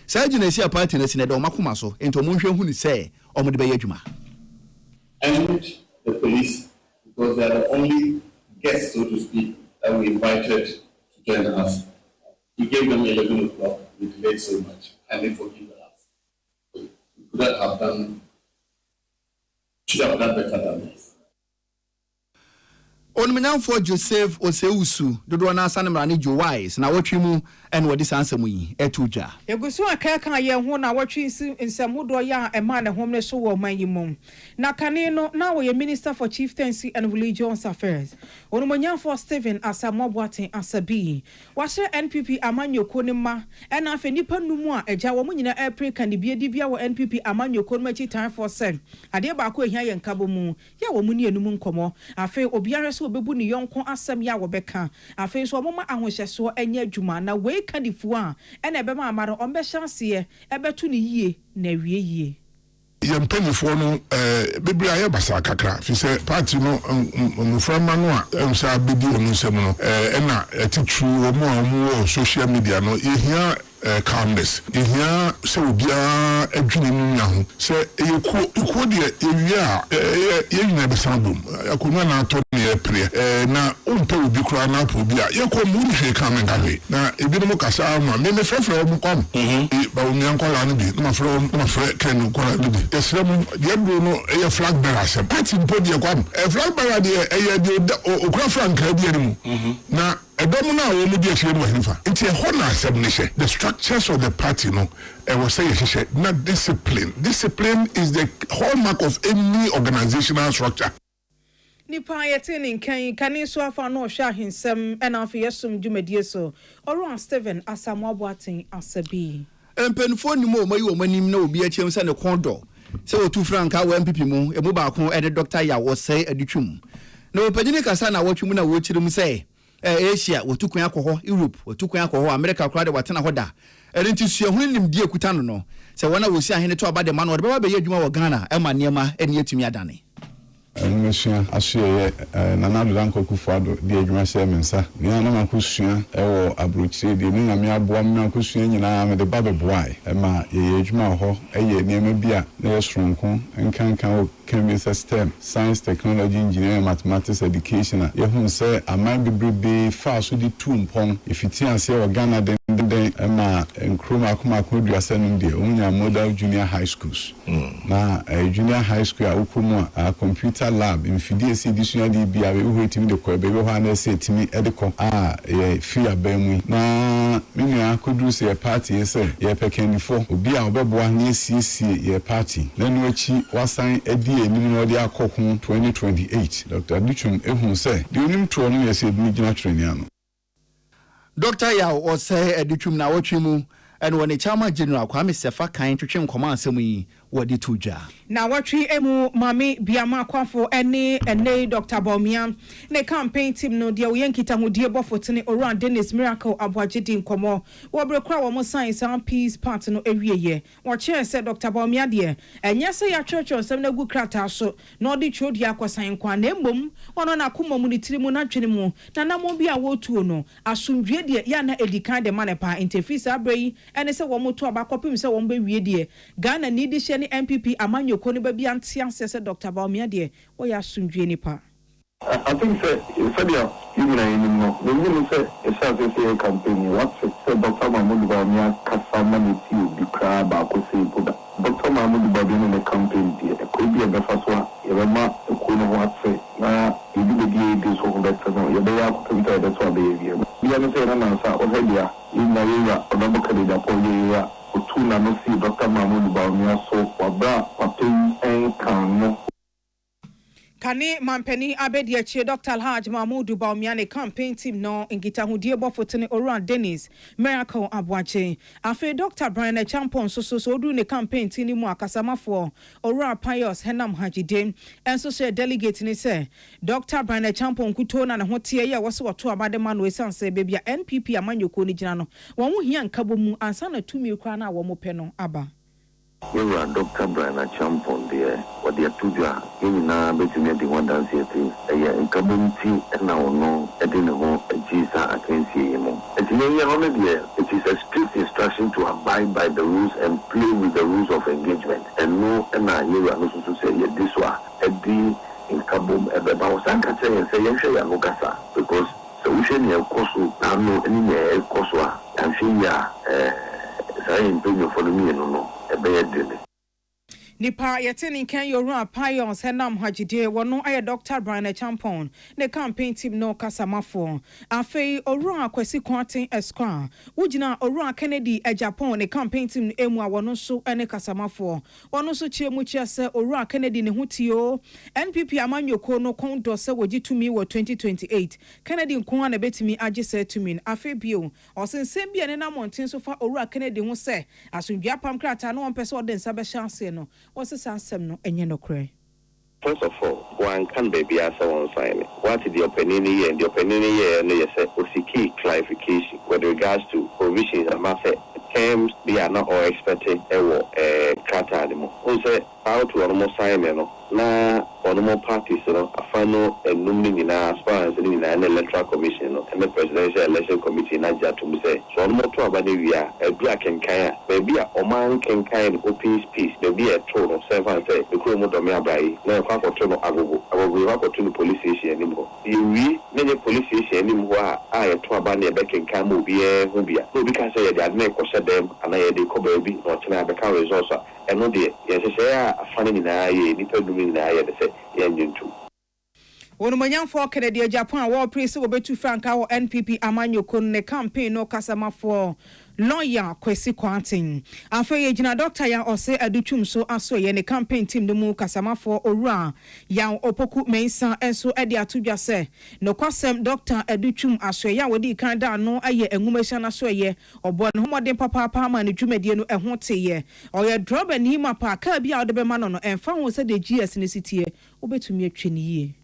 Sa ginesi party na sine de o makoma so ento monhwe hu ni se o mo de be yadwuma. And the police, because they are the only guests, so to speak, that we invited to join us. We gave them 11 o'clock. We delayed so much, and they forgive us. We could have done, should have done better than this. Onumanyan for Joseph Oseusu dodo na asanmra ne Joe Wise na watwi mu en wodi sansam yi etuja egusu akaka ye ho na watwi nsem hodo ya ema ne hom ne so wo man yi mum na kane no na wo ye Minister for Chieftaincy and Religious Affairs Onumanyan for Stephen Asamoboaten Asabi wahye NPP amanyoko ne ma ena afa nipa numu a eja wo nyina Africa ne bia di bia wo NPP amanyoko no machi time for sen ade ba ko ehia ye nkabo mu ya wo mu ne enum nkomo afa obiara obebu ni yonko asem ya wobeka afen so omoma ahohyeso anya adwuma na we kadifu a ena ebema amaro ombe hyanse ebetu ni yie na wie yie. yempenifoɔ no bebre ayɛ basa kakra fi sɛ party no mframa no a emsa bedi wɔn nsɛm no ɛna ɛtitru wɔn a wɔn social media no yehia calmness yehia sɛ obiara adwene mu nya ho sɛ yɛkuo deɛ yɛwie a yɛnyina bɛsan bom akonnwa na atɔ ne yɛpere na wompɛ obi koraa na apɔ bi a yɛkɔ mu ne hwee ka menka hwee na ebinom kasa ma me mefrɛfrɛ wɔm kɔm ba omia nkɔla no bi na mafrɛ kɛn nkɔla no bi yɛsrɛ mu deɛ duro no ɛyɛ flag bearer asɛm party mpo deɛ kɔm flag bearer deɛ ɛyɛ deɛ okura frankaa bi anim na ɛdɔm no a wɔn mu di akyire no wɔ hemfa nti ɛhɔ na asɛm ne hyɛ the structures of the party no ɛwɔ sɛ yɛhyehyɛ na discipline is the hallmark of any organizational structure. Nipa yɛte ne nkan kane so afa no ɔhwɛ ahensɛm ɛna afa yɛsom dwumadie so ɔro Steven Asamoah Boateng asabi mpanifo ni mo mayi wo manim na obi akyem sɛ ne kɔndɔ sɛ otu franka wɔ MPP mu emu baako ɛde Dr. Yawo sɛ aditwum na opanyine kasa na wɔtwum na wɔkyirim sɛ Asia wotukwan akɔhɔ Europe wotukwan akɔhɔ America kora de watena hɔ da ɛrenti suahunu nimdie kuta no sɛ wɔna wosi ahene to aba de ma no de baba bɛyɛ adwuma wɔ Ghana ɛma nneɛma ɛne atumi adane Mesua asue Nana Danko Kufado di adwuma sɛ mensa ne ana makosua ɛwɔ abrochire de ne nyame aboa me makosua nyina me de ba beboae ɛma yɛ adwuma hɔ ɛyɛ nneɛma bi a na yɛ soronko nkankan chemical system science technology engineering mathematics education a yɛhu sɛ aman bebrebe fa so di tumpɔn ifiti ase wɔ Ghana den ɛma nkroma akoma duasa no deɛ onya model junior high schools na junior high school a wokomu a computer lab mfidie si disua de bia we ho etimi de kɔ bebe ho ana se etimi de kɔ a ye free abamu na menua koduru se ye party se ye pekendifo obi a obeboa na esiesie ye party na no achi wasan edi enim no de akɔko 2028 Dr. Duchum ehun se de onim to no ye se bi gina trenia no Dr. Yawo ɔsɛ aditwum na wɔtwe mu ɛna wɔne Chairman General Kwame Sefa kan twetwe nkɔmɔ asɛm yi wɔde tuja na wɔtwe emu mami biama kwafo ɛne Dr. Baumia ne campaign team no deɛ wɔyɛ nkitahodie bɔfotene Oran Dennis Miracle Aboagye nkɔmɔ wɔbrekora wɔn science and peace part no ewieye wɔkyerɛ sɛ Dr. Baumia deɛ ɛnyɛ sɛ yɛatwerɛtwerɛ nsɛm na gu krataa so na ɔde twodi akɔsan kwa na mmom ɔno na akoma mu ne tiri mu na dwene mu na namo bi a wɔtuo no asomdwe deɛ ya na edikan de manepa interfisa abrɛ ɛne sɛ wɔn to abakɔpem sɛ wɔn bɛwie deɛ Ghana ni de hyɛ MPP amanyoko ne babi antianse se Dr. Baumia de wo ya sundwe nipa I think say Sadia you know the woman say a campaign what say Dr. Mahmoud Baumia kasama ni ti bi kra ba ko say buda Dr. Mahmoud Baumia ne campaign die e ko bi e befa so a e be ma ko no what say na e bi de so ko better no ye be ya ko tenta de so be ye bi ya say na sa o hedia ina ya o do ka de da po ye Tuna no see Dr. Mahmoud Baumia so wabra patin enkan Kane mampeni abedi achi Dr. Alhaj Mahmoud Baumia ne campaign team no nkitahodie bɔfotene Oran Dennis Miracle Aboagye afi Dr. Brian Champon so odu ne campaign team mu akasamafo Oran Pius Henam Hajide enso share delegate ni say Dr. Brian Champon kuto na ne hotie ye wɔse wɔto abade ma no esanse bebia NPP amanyoko ni gina no wɔn ho hia nkabo mu ansa na tumi kra na wɔn pɛ no aba we were Dr. Brian Champon there what they tuja na betumi de one dance here in kabunti na ono edin ho Jesus akensie yemo etime ye ho there it is a strict instruction to abide by the rules and play with the rules of engagement and no na here no so say this one edi in kabum ebeba osanka say ye hwe ya no kasa because solution ye koso na no eni ye koso a amfi ya say in pay for me no Nipa yetini ken Yoruba Pions Henam Hajide wono aye Dr. Brian Champon ne campaign team no kasamafo afei Orua Kwesi Kwanten Esquire wugina Orua Kennedy Japan ne campaign team emu a wono so ene kasamafo wono so chiemu chia se Orua Kennedy ne hutio NPP amanyoko no kondo se wogitumi wo 2028 Kennedy nko na betimi age se tumi afei bio osensem bia ne na monten so fa Orua Kennedy ho se asundua pam krata no on pese ode nsa be chance no what's the answer no enye no kre first of all one can baby answer one sign what is the opinion here and the opinion here and you say osiki clarification with regards to provisions and matter terms they are not all expected krata de mo o se out to almost sign no na more parties no afano enum ni na as far as ni na electoral commission no and the presidential election committee na jatum say so no to abade wia e bia kenkan a be a oman kenkan open space be a to no servant say the crew mo do me abai na kwa ko to no agogo wa ko to no police station ni mo yi ne police station ni mo a ye to abane e be kenkan mo bi e ho bia no bi ka say ye adme ko se dem ana ye de ko ba bi no tena be ka results and no de ye say afane ni na ye ni pedumi na ye de say ye ntu Wonumanyan for Canada Japan war praise obetu franka wo NPP amanyoko ne campaign no kasama for lawyer Kwesi Kwantin afa ye gina doctor ya ose aduchum so aso ye ne campaign team no mu kasama for owura ya opoku mensa enso e de atodwa se no kwasem doctor aduchum aso ya wodi kan da no aye enwumehia na so ye obo no homodin papa ma ne dwumadie no eho teye oye drop ani mapa ka bia odebe ma no emfa ho se de GS ne sitie obetumi atwe ne yie.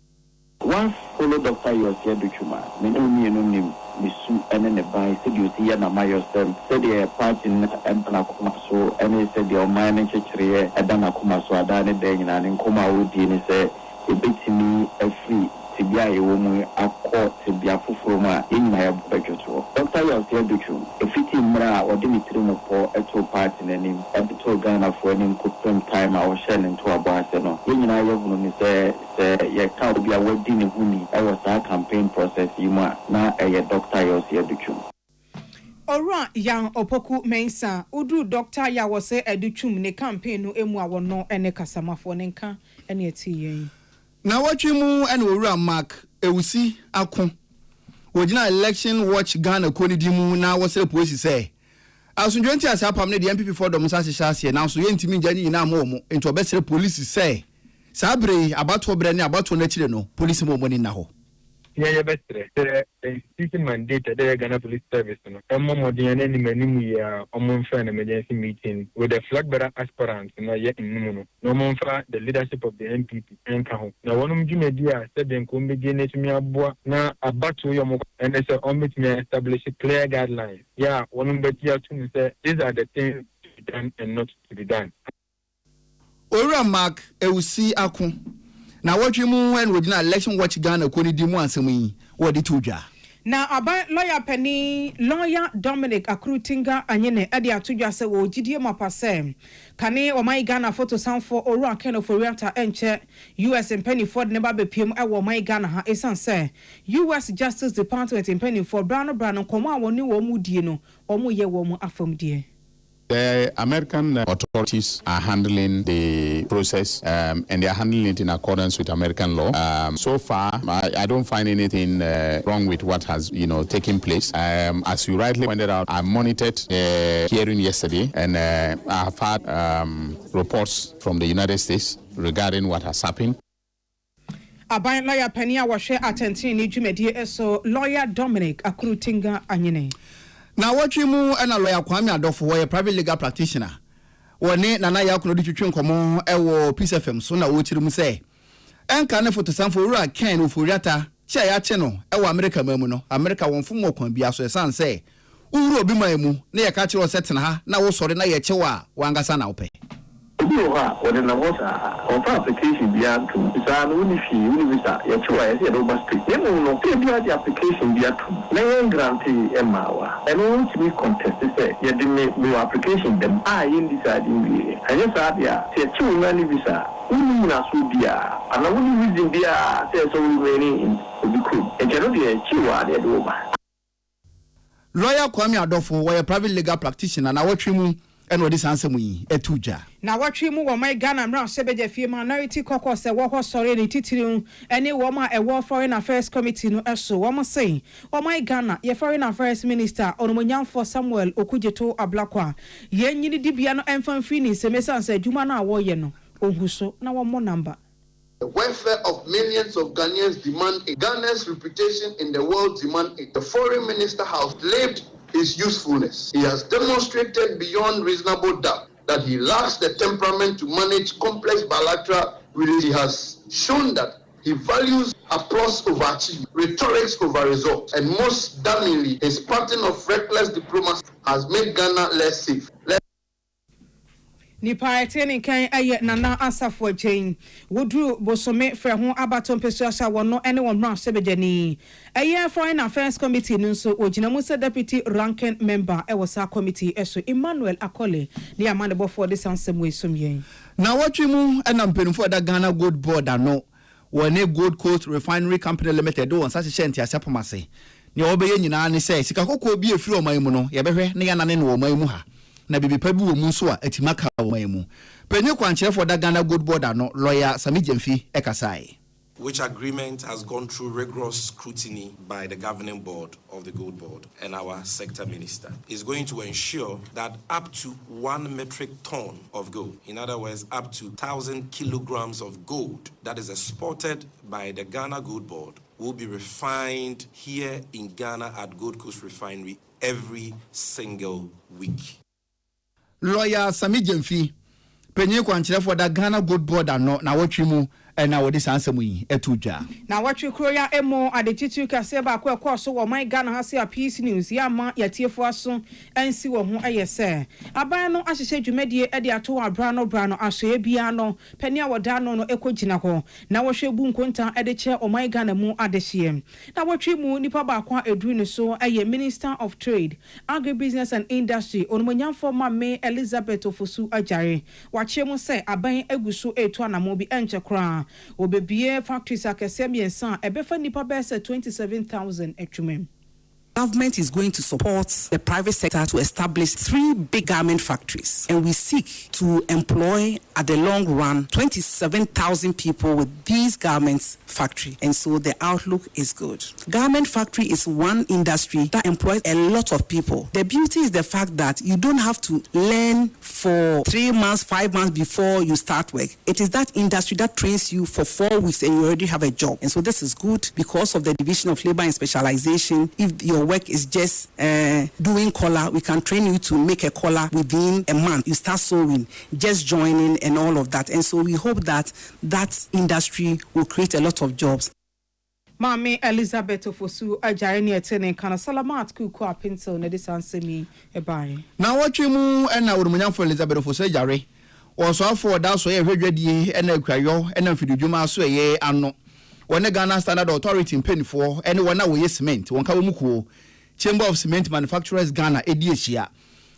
Once follow Dr. Yosia Duchuma, Minum, Misu, and then the by said you see an Amayosem, said the part in Empanakumaso, and he said the Oman Chechre, Adana Kumaso, Adana Dana, and Kuma Udin say, a bit to me a free. Tibia a woman a court Tibia Fufroma in my budget. Dr. Yosia Duchum, a fitting mra or Dimitri Mopo, a two parts in any episode Ghana for any custom time I was shelling to a Barcelona. In I have say, ye can't be a wedding in Huni. I was a campaign process, you ma now a Dr. Yosia Duchum. Ora yang opoku mensa udu doctor ya wose educhum ne campaign no emu awo no ene kasamafo ne nka ene eti yen. Na watching mu and owura Mark Ewusi Akon. Wojina election watch Ghana koni di mu na wose police say. Asunjenti asapam ne the MPP for dom sase na so yentimi njani ina mo mo into obesere police say. Sabre abato bre ne abato na chire no police mo moni na ho. Yeah, better. The institution mandate the Ghana Police Service. No more than any many friend emergency meeting with the flag bearer aspirants. No yet in no more for the leadership of the MPP. Now one of you media said them come begin to me now about to your and they say omit me establish clear guidelines. Yeah, one of the say these are the things to be done and not to be done. Ora Mark Ewusi Akon. Na watching mu when we did election watch Ghana koni di mu ansem yi wo di todwa. Na aba lawyer Dominic Akrutinga anyene ade atodwa se wo gidie mapase kane o my Ghana photo sound for oru Akan of Orienta enche US and Penny Ford never be pm e wo my Ghana ha esan se US Justice Department in Penny Ford brano komo awoni wo mu die no wo mu ye wo mu afam die. The American authorities are handling the process and they are handling it in accordance with American law. So far, I don't find anything wrong with what has taken place. As you rightly pointed out, I monitored the hearing yesterday and I have had reports from the United States regarding what has happened. Aban lawyer Penia washe attention ni jumedie eso lawyer Dominic Akrutinga anyene. Na watching mu and a lawyer Kwame Adolfo wo private legal practitioner. Wone nana ya kuno di twetwe nkomo ewo Peace FM so na wo chiri mu say. Enka ne photo sanfo ru Akan oforiata chia ya che no ewo America mamu no America wonfo mo kwan bia so esan say. Uru obi mamu na ye ka kire o setena ha na wo sore na ye chewa wangasa na ope. What in the water of application beyond to design visa, your choice, your robust street. You know, the application beyond to lay grantee Emma. And once we contest, say, you didn't no application, them I in deciding. And yes, I say, 2 money visa. Una Subia, and I wouldn't reason there, there's only remaining in the crew. And generally, a chiwa, they're over. Lawyer Kwame Adolfo, where a private legal practitioner, now watching mu. And what is answer me etuja. Na watching mu my Ghana mra sebeje fie minority kokko se wo sorry ni titiri any woman a war foreign affairs committee no eso wo say o my Ghana ye foreign affairs minister onomonyam for Samuel Okujeto Ablakwa ye nyini dibia no emfan fini se mesanse adwuma na wo ye no ohuso na wo mo number. The welfare of millions of Ghanaians demand it. Ghana's reputation in the world demand it. The foreign minister has lived his usefulness. He has demonstrated beyond reasonable doubt that he lacks the temperament to manage complex bilateral relations. He has shown that he values applause over achievement, rhetorics over results, and most damningly, his pattern of reckless diplomacy has made Ghana less safe. Nipa eteni kan aye nana asafo chain wodru bosome frɛ ho abaton pesuasa wono ene wo mra sebejani aye foreign affairs committee nso oginamu se deputy ranking member e wasa committee eso Emmanuel Akole ne amane bofo de sansem we somyen na watwi mu ena mpenufo da Ghana Gold Board ano wone Gold Coast Refinery Company Limited won sa hye asepomase ne obeye nyina ne se sika kokko bi efiri oman mu no ye behwe ne yana ne no oman mu ha na bibi pabi wo mu so a atimaka oman mu penye kwankyere for da Ghana Gold Board ano lawyer Sami Jemfi ekasai which agreement has gone through rigorous scrutiny by the governing board of the Gold Board and our sector minister, is going to ensure that up to 1 metric ton of gold, in other words, up to 1,000 kilograms of gold that is exported by the Ghana Gold Board will be refined here in Ghana at Gold Coast Refinery every single week. Lawyer Sami Jemfi, penye kwankyere for da Ghana Gold Board ano na watwi mu na wodi sansemu yi etuja na watwe kroya emo adetitu kase ba kwa kwaso wo my Ghana ha se a peace news ya ma yatiefo aso ansi wo ho ayese aban no ahyehye dwumadie e de ato abra no aso ebia no pani awoda no ekogina ho na wo hwe bu nkonta e de che o my Ghana mu adehye na watwe mu nipa ba kwa edru ne so aye Minister of Trade, Agribusiness and Industry onmonyamfo Mame Elizabeth Ofosu Ajare wache mu se aban eguso etu anamo bi enche kra obebie factories akese miensa ebefa nipa bese 27,000 etwumem. Government is going to support the private sector to establish 3 big garment factories, and we seek to employ at the long run 27,000 people with these garments factory, and so the outlook is good. Garment factory is one industry that employs a lot of people. The beauty is the fact that you don't have to learn for 3 months, 5 months before you start work. It is that industry that trains you for 4 weeks and you already have a job, and so this is good because of the division of labor and specialization. If your work is just doing collar, we can train you to make a collar within a month. You start sewing, just joining and all of that. And so we hope that that industry will create a lot of jobs. Mame Elizabeth Ofosu Ajare ne etene kana salamat kuku apinto na disansemi ebai. Na watwe mu na wurumunyamfo Elizabeth Ofosu Ajare wonso afọ da so ye hwedwadie na akwayo na mfidudwuma so ye ano. Wone Ghana Standard Authority mpenifo ene wona wo ye cement wonka wo mukuo Chamber of Cement Manufacturers Ghana ediehia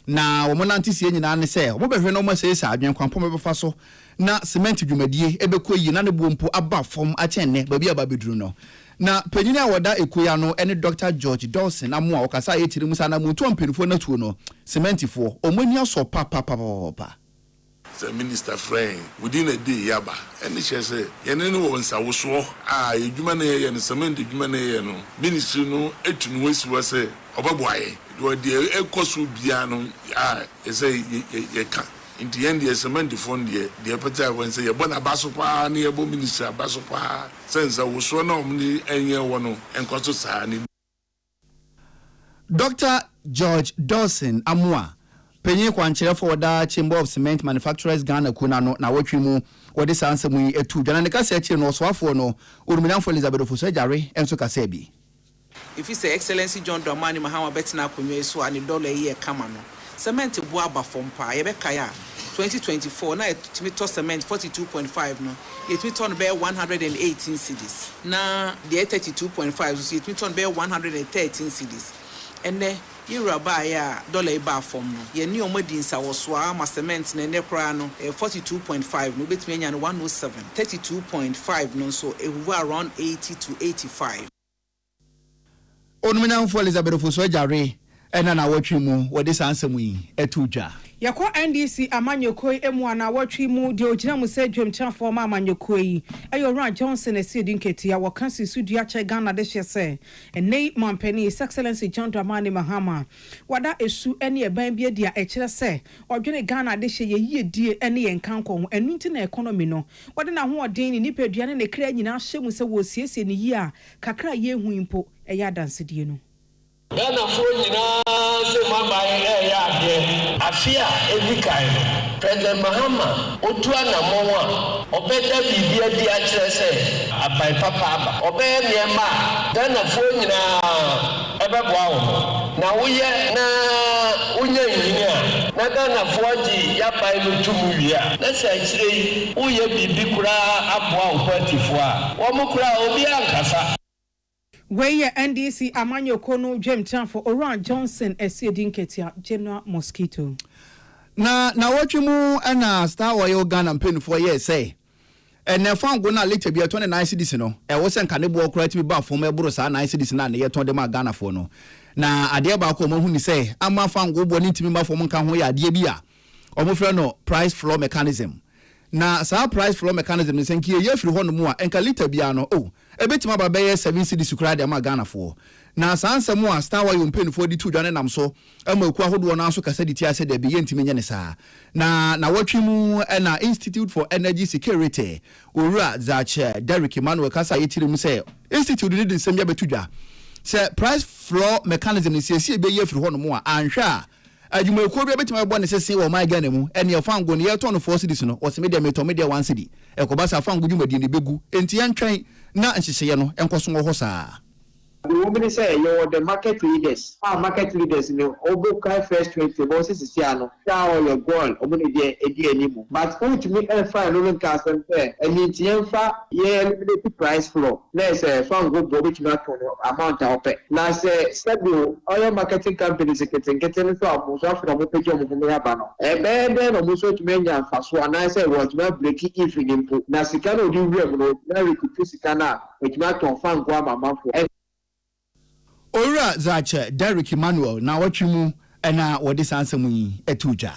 na wo monantisi nyina ne se wo behwe no mo se sa adwen kwampom befa so na cement dwumadie ebekoyi na ne bompo aba fom achenne ba bia ba beduru no na panyini awoda ekoya no ene Dr. George Dawson amu a okasa yetiri musa na muntu mpenifo na tuo no cementifo omoni aso papa the minister friend within a day yaba and she say yene no won sawoso edwuma na ye no cement edwuma na ye no ministry no etunu wesi wase obaboaye do de ekoso bia no say ye ka in the end the cement fund the pata when say ye bona baso pa na ye bo minister baso pa sense woso na omni enye wono enkoso saa ni. Dr. George Dawson Amua penye kwankyere for da Chamber of Cement Manufacturers Ghana kuna no na watwi mu wode sansemu yi etu dwana ne kasa eche no soafo no urumunyanfo Elizabeth Ofosu Ajare enso kasa bi. If you say Excellency John Dramani Mahama betina kunwe so ani dollar ye kama no cement bu aba fom pa ye be kaya 2024 na etimi cement 42.5 no etimi ton be 118 cedis na the 32.5 so etimi ton be 113 cedis ene Euro buy ya dollar ba form no ye ni omadi nsa wosoa ma cement na ne kra no 42.5 no betumi anya no 107 32.5 no so ewu around 80 to 85. Onumenamfo Elizabeth Ofosu Ajare ena na watwi mu wode sansemu yi etuja yakwa NDC amanyokoi emu ana watwi mu de ogina mu se dwemchafo ma amanyokoi ayo Ron Johnson esidi nketia wakansi sudua che Ghana de hye enei mampani His Excellency John Dramani Mahama wada esu ene eban bia dia ekire se odwene Ghana de hye ye die ene ye nkanko ho enu nti na economy no wade na ho odin ni nipadua ne kra nyina hye mu se wo siesie ni yi a kakra ye hu impo eya dansedie no Ghana for nyina se mama ya de afia edikai President Mahama otua na monwa obeda bibia di a kire se abai papa aba obe niema Ghana for nyina ebeboa wo na woye na unya engineer na Ghana foji ya pa ilu tumu wia na se achire uye bibi kura aboa okwatifoɔ a wɔn kura obi ankasa. Weye NDC Amanyo Kono Jem Chanfo Oran Johnson Esiedin Ketia General Mosquito. Na wachimu ana star wa Ghana mpenu for ye say. And na fan go na later be 29 cedis no. E wo sen kanebo okra ti ba fo me bro sa 9 cedis na ye ton de ma Ghana for no. Na ade ba ko mahu ni say ama fan go bo ni ntimi ba fo mo kan ho ya ade bi a. Omo frɛ no price floor mechanism. Na sa price floor mechanism ni senki ye firi ho no mu a enka liter bia no ebetima ba be 7 cedis kura de ma Ghana for. Na sansa mu a star wa yompeni for di tu dwane nam so amaku ahodo na so kasa di ti ase de be yentimi nye ne saa na watwimu na Institute for Energy Security owura zache Derek Emmanuel kasa yetiri mu se institute ni nsem ya betudwa se price floor mechanism ni se be ye firi ho no mu a anhwa adwuma ekuo bi betima bo ne sese wo my Ghana mu ene fango ne ye ton 4 cedis no o se media meto media 1 cedi ekoba sa fango dwumadi ne begu enti yentwen na nhyehyeye no enkoso ho saa. The woman say you're the market leaders. Market leaders in the Obokai first 20 bosses is Siano. Now your goal, Omuni anymore. But to me, a fine Roman cast and fair. And in Tienfa, eliminate price flow. There's a fun good which not amount of pay. Now say, Sabu, all marketing companies getting from Musa from Opejom of Mirabano. A bad then of Musa to many and fast one. I say, what not breaking if in input. Nasikano do revenue, very good Sikana, which not on fan Guama Mampo. Ora zache Derek Emmanuel na watwimu na wodi sansam yi etuja.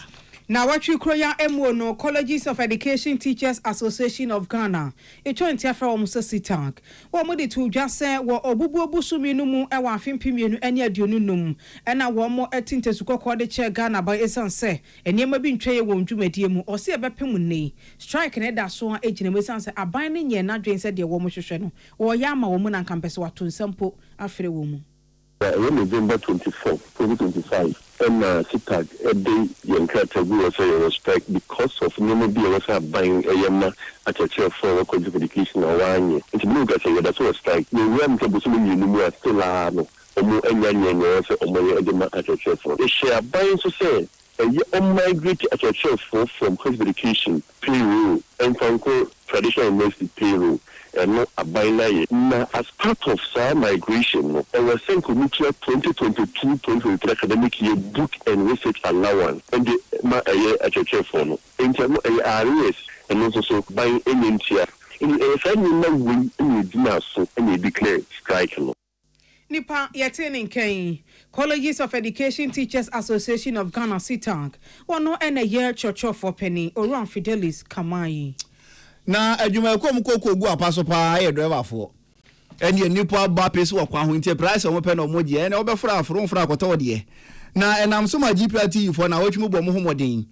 Na watwi kroya emu no Colleges of Education Teachers Association of Ghana. Echo ntiafra wo muso sitank. Wo mo de tuja se wo obubu obusumi no mu e wa afempimienu ene aduonu num. Na wo mo etintesukokɔ de che Ghana ba esan se enema bi ntweye wo ndwumadie mu ose ebepem nei. Strike ne da so a ejina mu esan se aban ne nye na dwen se de wo mo hwehwɛ no. Wo ya ma wo mu na nkampese wato nsampo afre wo mu. November 24, 2025, and Sitag, a day, young category was a strike because of no be was buying a yama at a chair for education or 1 year. It's blue got a that's what strike. You want to be still or more and was a more at a chair for. They share buying to say, and migrate at a chair for from education, payroll, and conquer traditional university payroll. And not a binary. Now, as part of some migration, I was sent to 2022-2023 academic year book and research allowance, and the at your phone. In terms of areas, and also buying any tier. In a family, no win any dinner, so any declare strike. Nipa yetene nkan Colleges of Education Teachers Association of Ghana Sitang. Ono ene year church for penny Oran Fidelis Kamai. Na adwuma ko mkoko gu apaso pa ye driver for ene nipa ba pese wo kwa ho ntie price o pe na mo die ene obefra afro mfra akoto de na enam so ma GPRT for na wotwemu bo mo homoden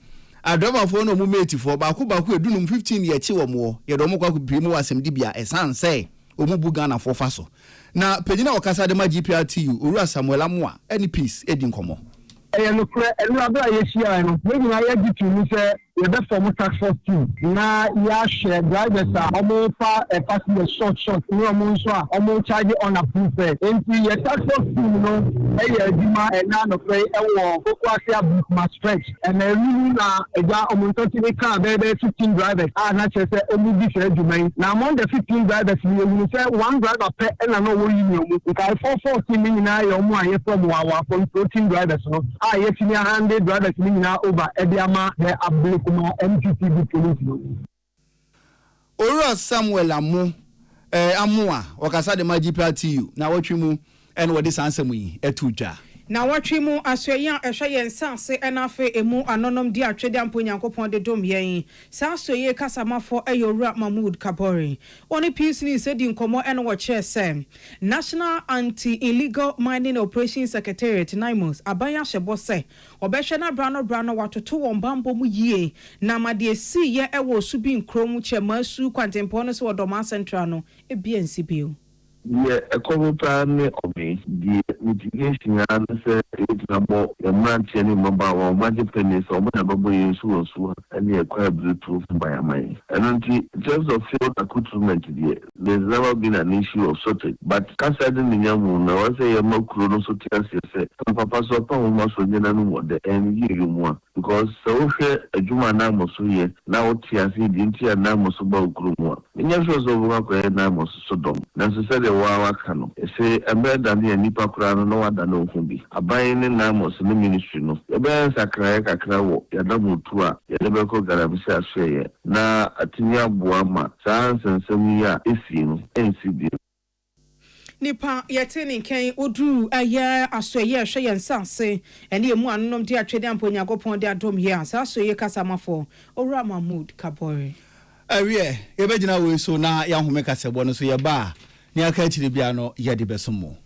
a driver for no mo mate for ba ko edunum 15 ye chi wo mo ye do mo kwa primo asem di bia esan say o mu bu Ghana for faso na pagina okasa de ma GPRT owura Samuel Amwa any peace edi nkomo no abra yeshia no we na ya gitu ni se we be form tax force team na ya share drivers omo fa passenger short ni omo so omo charge on approved enti ya tax force team no ya dima na no fe wo Kokwasia book ma stretch and really na eja omo to ti ka be 15 drivers na che se omo bi se djuma na among the 15 drivers we say one driver per na no wo yi ni omo ka 414 ni na ya omo aye from wa 14 drivers no yes, 100 drivers now over Ediama, the Ablikuma, MPTB police. Ora Samuel Amua, Wakasa de GPRT, now what you move and what this answer me, etuja. Na watwimu aswayan ehwe nsanse enafe emu anonom di atwede amponyankopon de dom yen sa soye kasamafo eyowura Mahmoud Kabore oni peace ni sedi nkomo eno wo chese National Anti-Illegal Mining Operations Secretariat NIMOS abaya hyebo se obehwe na brano watoto wombambo mu yie na made si ye ewo subi nkrom chemasu kwantempo no so odoma central no ebiensi bio. Yeah, a common plan of me, the mitigation answer is about a man telling about magic pennies or whatever boys who and they acquire Bluetooth by a man. And in terms of field accoutrement, there's never been an issue of shortage. But concerning the young woman, I was a more chronosotical, some papa so upon almost for the and you want. because so a Juma Namosuye, now Tiasi, Dintia Namosuba Grumwa. In your shows of work, Namos Sodom. Necessarily, Wawakano. Say, a bed than the Nipa Crown, no one than no Humbi. A buying in Namos in the ministry. No, the bands are crack a crow, Yadamu Tua, Yadabako Garamisa Shea. Na Atinia Buama, Sans and Samia, Isin, NCD. Nipa yetini ken odru aya asoye hwe yensanse ene emu anonom de atwede amponya gopon de adom ye asa asoye kasamafo owura Mahmood Kabore awie yebegina we so na ya home kasebo no so ye ba ni aka chiri bia no ye de besomo.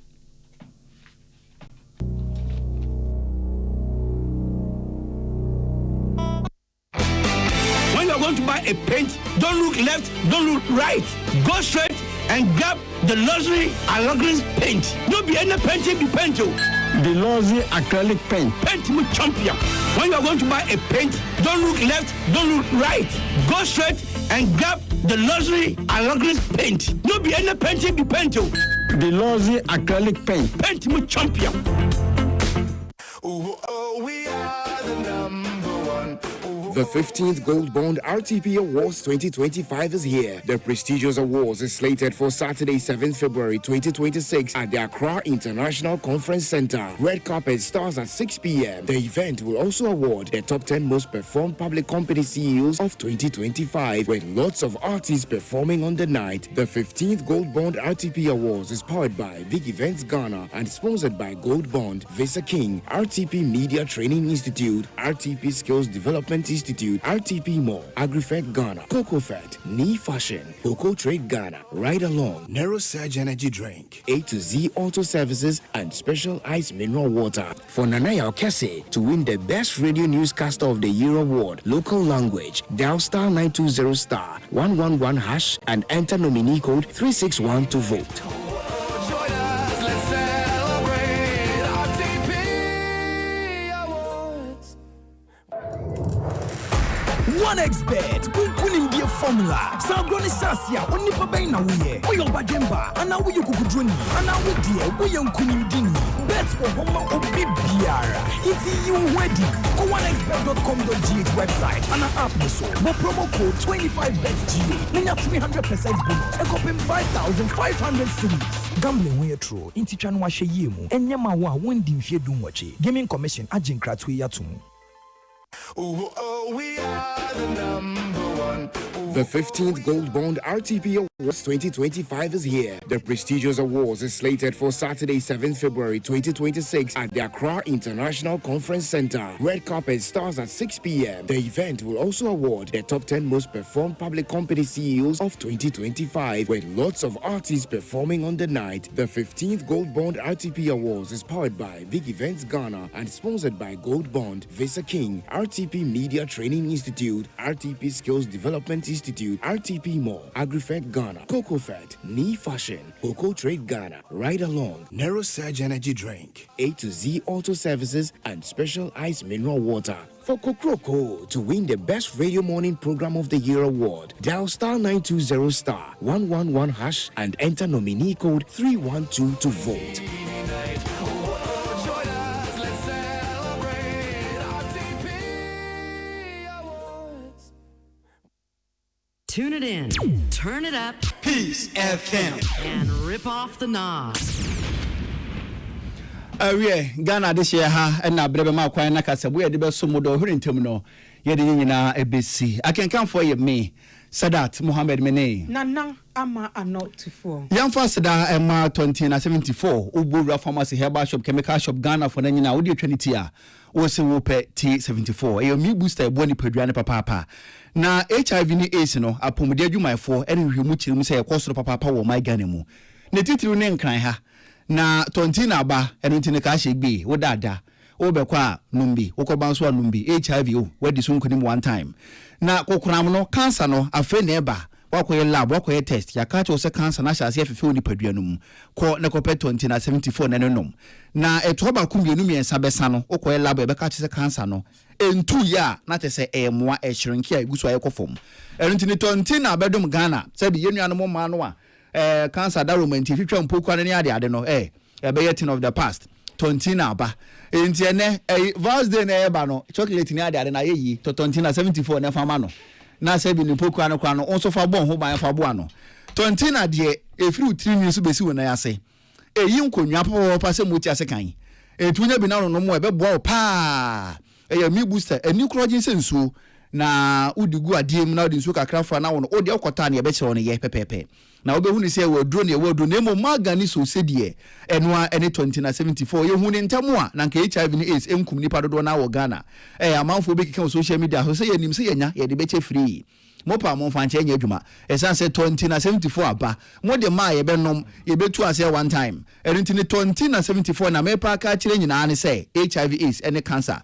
When you are going to buy a paint, don't look left, don't look right. Go straight and grab the luxury acrylic paint. No be any painting be paint. The luxury acrylic paint. Paint me champion. When you are going to buy a paint, don't look left, don't look right. Go straight and grab the luxury acrylic paint. No be any painting be paint. The luxury acrylic paint. Paint me champion. We are the number one. The 15th Gold Bond RTP Awards 2025 is here. The prestigious awards is slated for Saturday, 7th February 2026 at the Accra International Conference Center. Red carpet starts at 6 p.m. The event will also award the top 10 most performed public company CEOs of 2025 with lots of artists performing on the night. The 15th Gold Bond RTP Awards is powered by Big Events Ghana and sponsored by Gold Bond, Visa King, RTP Media Training Institute, RTP Skills Development Institute, RTP Mall, AgriFed Ghana, CocoFed, Knee Fashion, Coco Trade Ghana, Ride Along, Narrow Surge Energy Drink, A to Z Auto Services, and Special Ice Mineral Water. For Nanaya Okese to win the Best Radio Newscaster of the Year Award, local language, dial star 920 star 111 hash and enter nominee code 361 to vote. One expert, Kunkunim dear formula. Sangroni Sasia, only Pabena Wuye, Oyo Bajemba, and now you Kukudruni, and now we dear, William Kunim Dini, bets for Homa Obi Biara. It's you wedding. Go onexpert.com.gh website and an app so. But promo code 25BETSGA. Then you have 300% bonus. And copy 5,500 cities. Gambling way true. Inti Chanwashe Yemu. And Yamawa winding Fiedum Wachi. Gaming Commission Ajin Kratwe Yatumu. We are the number one. The 15th Gold Bond RTP Awards 2025 is here. The prestigious awards is slated for Saturday, 7th February 2026 at the Accra International Conference Center. Red carpet starts at 6 p.m. The event will also award the top 10 most performed public company CEOs of 2025 with lots of artists performing on the night. The 15th Gold Bond RTP Awards is powered by Big Events Ghana and sponsored by Gold Bond, Visa King, RTP Media Training Institute, RTP Skills Development Institute, RTP Mall, AgriFed Ghana, CocoFed, Knee Fashion, Coco Trade Ghana, Ride Along, Narrow Surge Energy Drink, A to Z Auto Services, and Special Ice Mineral Water. For Kokroko to win the Best Radio Morning Program of the Year Award, dial star 920 star 111 hash and enter nominee code 312 to vote. Tune it in, turn it up, Peace FM, and rip off the knob. Ghana this year ha and na brebe ma kwan na kasabu ye de be so modo hurintem no ye de nyina ebesi akenkan for ye me Sadat Mohammed Mene Nana ama anotifo Yamfa Sada Emma 2074 Ubura Pharmacy Herbal Shop Chemical Shop Ghana for nyina wo de twaniti a wo se wo pe T74 e mi booster boni paduane papa na HIV ni AIDS no apomode adwumayfo ene hwemu chirim se ekosoro papa wo my Ghana mu ne titiru ne nkran ha na tontina aba ene ntine ka hye wo dada wo bekwa numbi wo koban so numbi HIV o wadi so nkonim one time na kokuram no cancer no afa na eba wakoye lab wakoye test ya ka cho se cancer na hyase afefe oni paduanu mu ko ne kopɛ 2074 na nenom na eto ba kumienu miensa besa no wakoye lab ebe ka che se cancer no entu ya na te se emoa ehyirenki a eguso ayekofom enti ni tontina abedum Ghana se bi yenuanu mo ma no a cancer da romanti fitwa mpokwa ne ade no ebe 10 of the past tontina aba enti ene Val's Day na eba no chocolate ni ade na yeyi to tontina 74 na fama no na se bi ni poku ano kwa no onso fa bon ho ban fa bo ano tontina de efiri utrimi so besi wona yase eyi nkonwa po pa se moti ase kan etunya bi na no mo ebe bo pa eya mi booster eni krojin se nsuo na udigu adiem na odi nsuo kakra fa na wono odi okota na ebe che wono ye pepepe na obehu ni se waduro na waduro na emo magani so sedie enwa ene 2074 ye hu ni ntamu a na nka HIV ni AIDS enkum nipa dodo na wo Ghana amanfo be kika social media so se ye nim se yenya ye de be che free mopa mo fanche nya adwuma esan se 2074 aba mo de ma ye be nom ye betu ase one time enti ni 2074 na me pa ka kire nyina ne se HIV AIDS ene cancer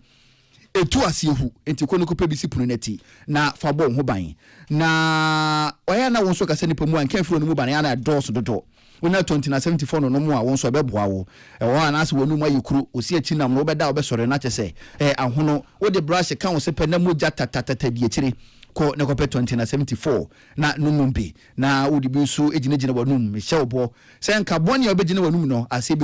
etu asiehu enti kono ko pebisi punu neti na fabo ho ban na oya na wonso ka se nipa mu anka firo no mu ban ya na dos dodo wona 2074 no mu a wonso beboa wo wa na ase wonu mu ayekuru osi achi nam no beda obesore na chese ahono wo de brush kan wo se pe na moja tatatata die chire ko ne ko pe 2074 na numumbi na wodi bi so ejine wanum me hye obo se nka boni obejine wanum no ase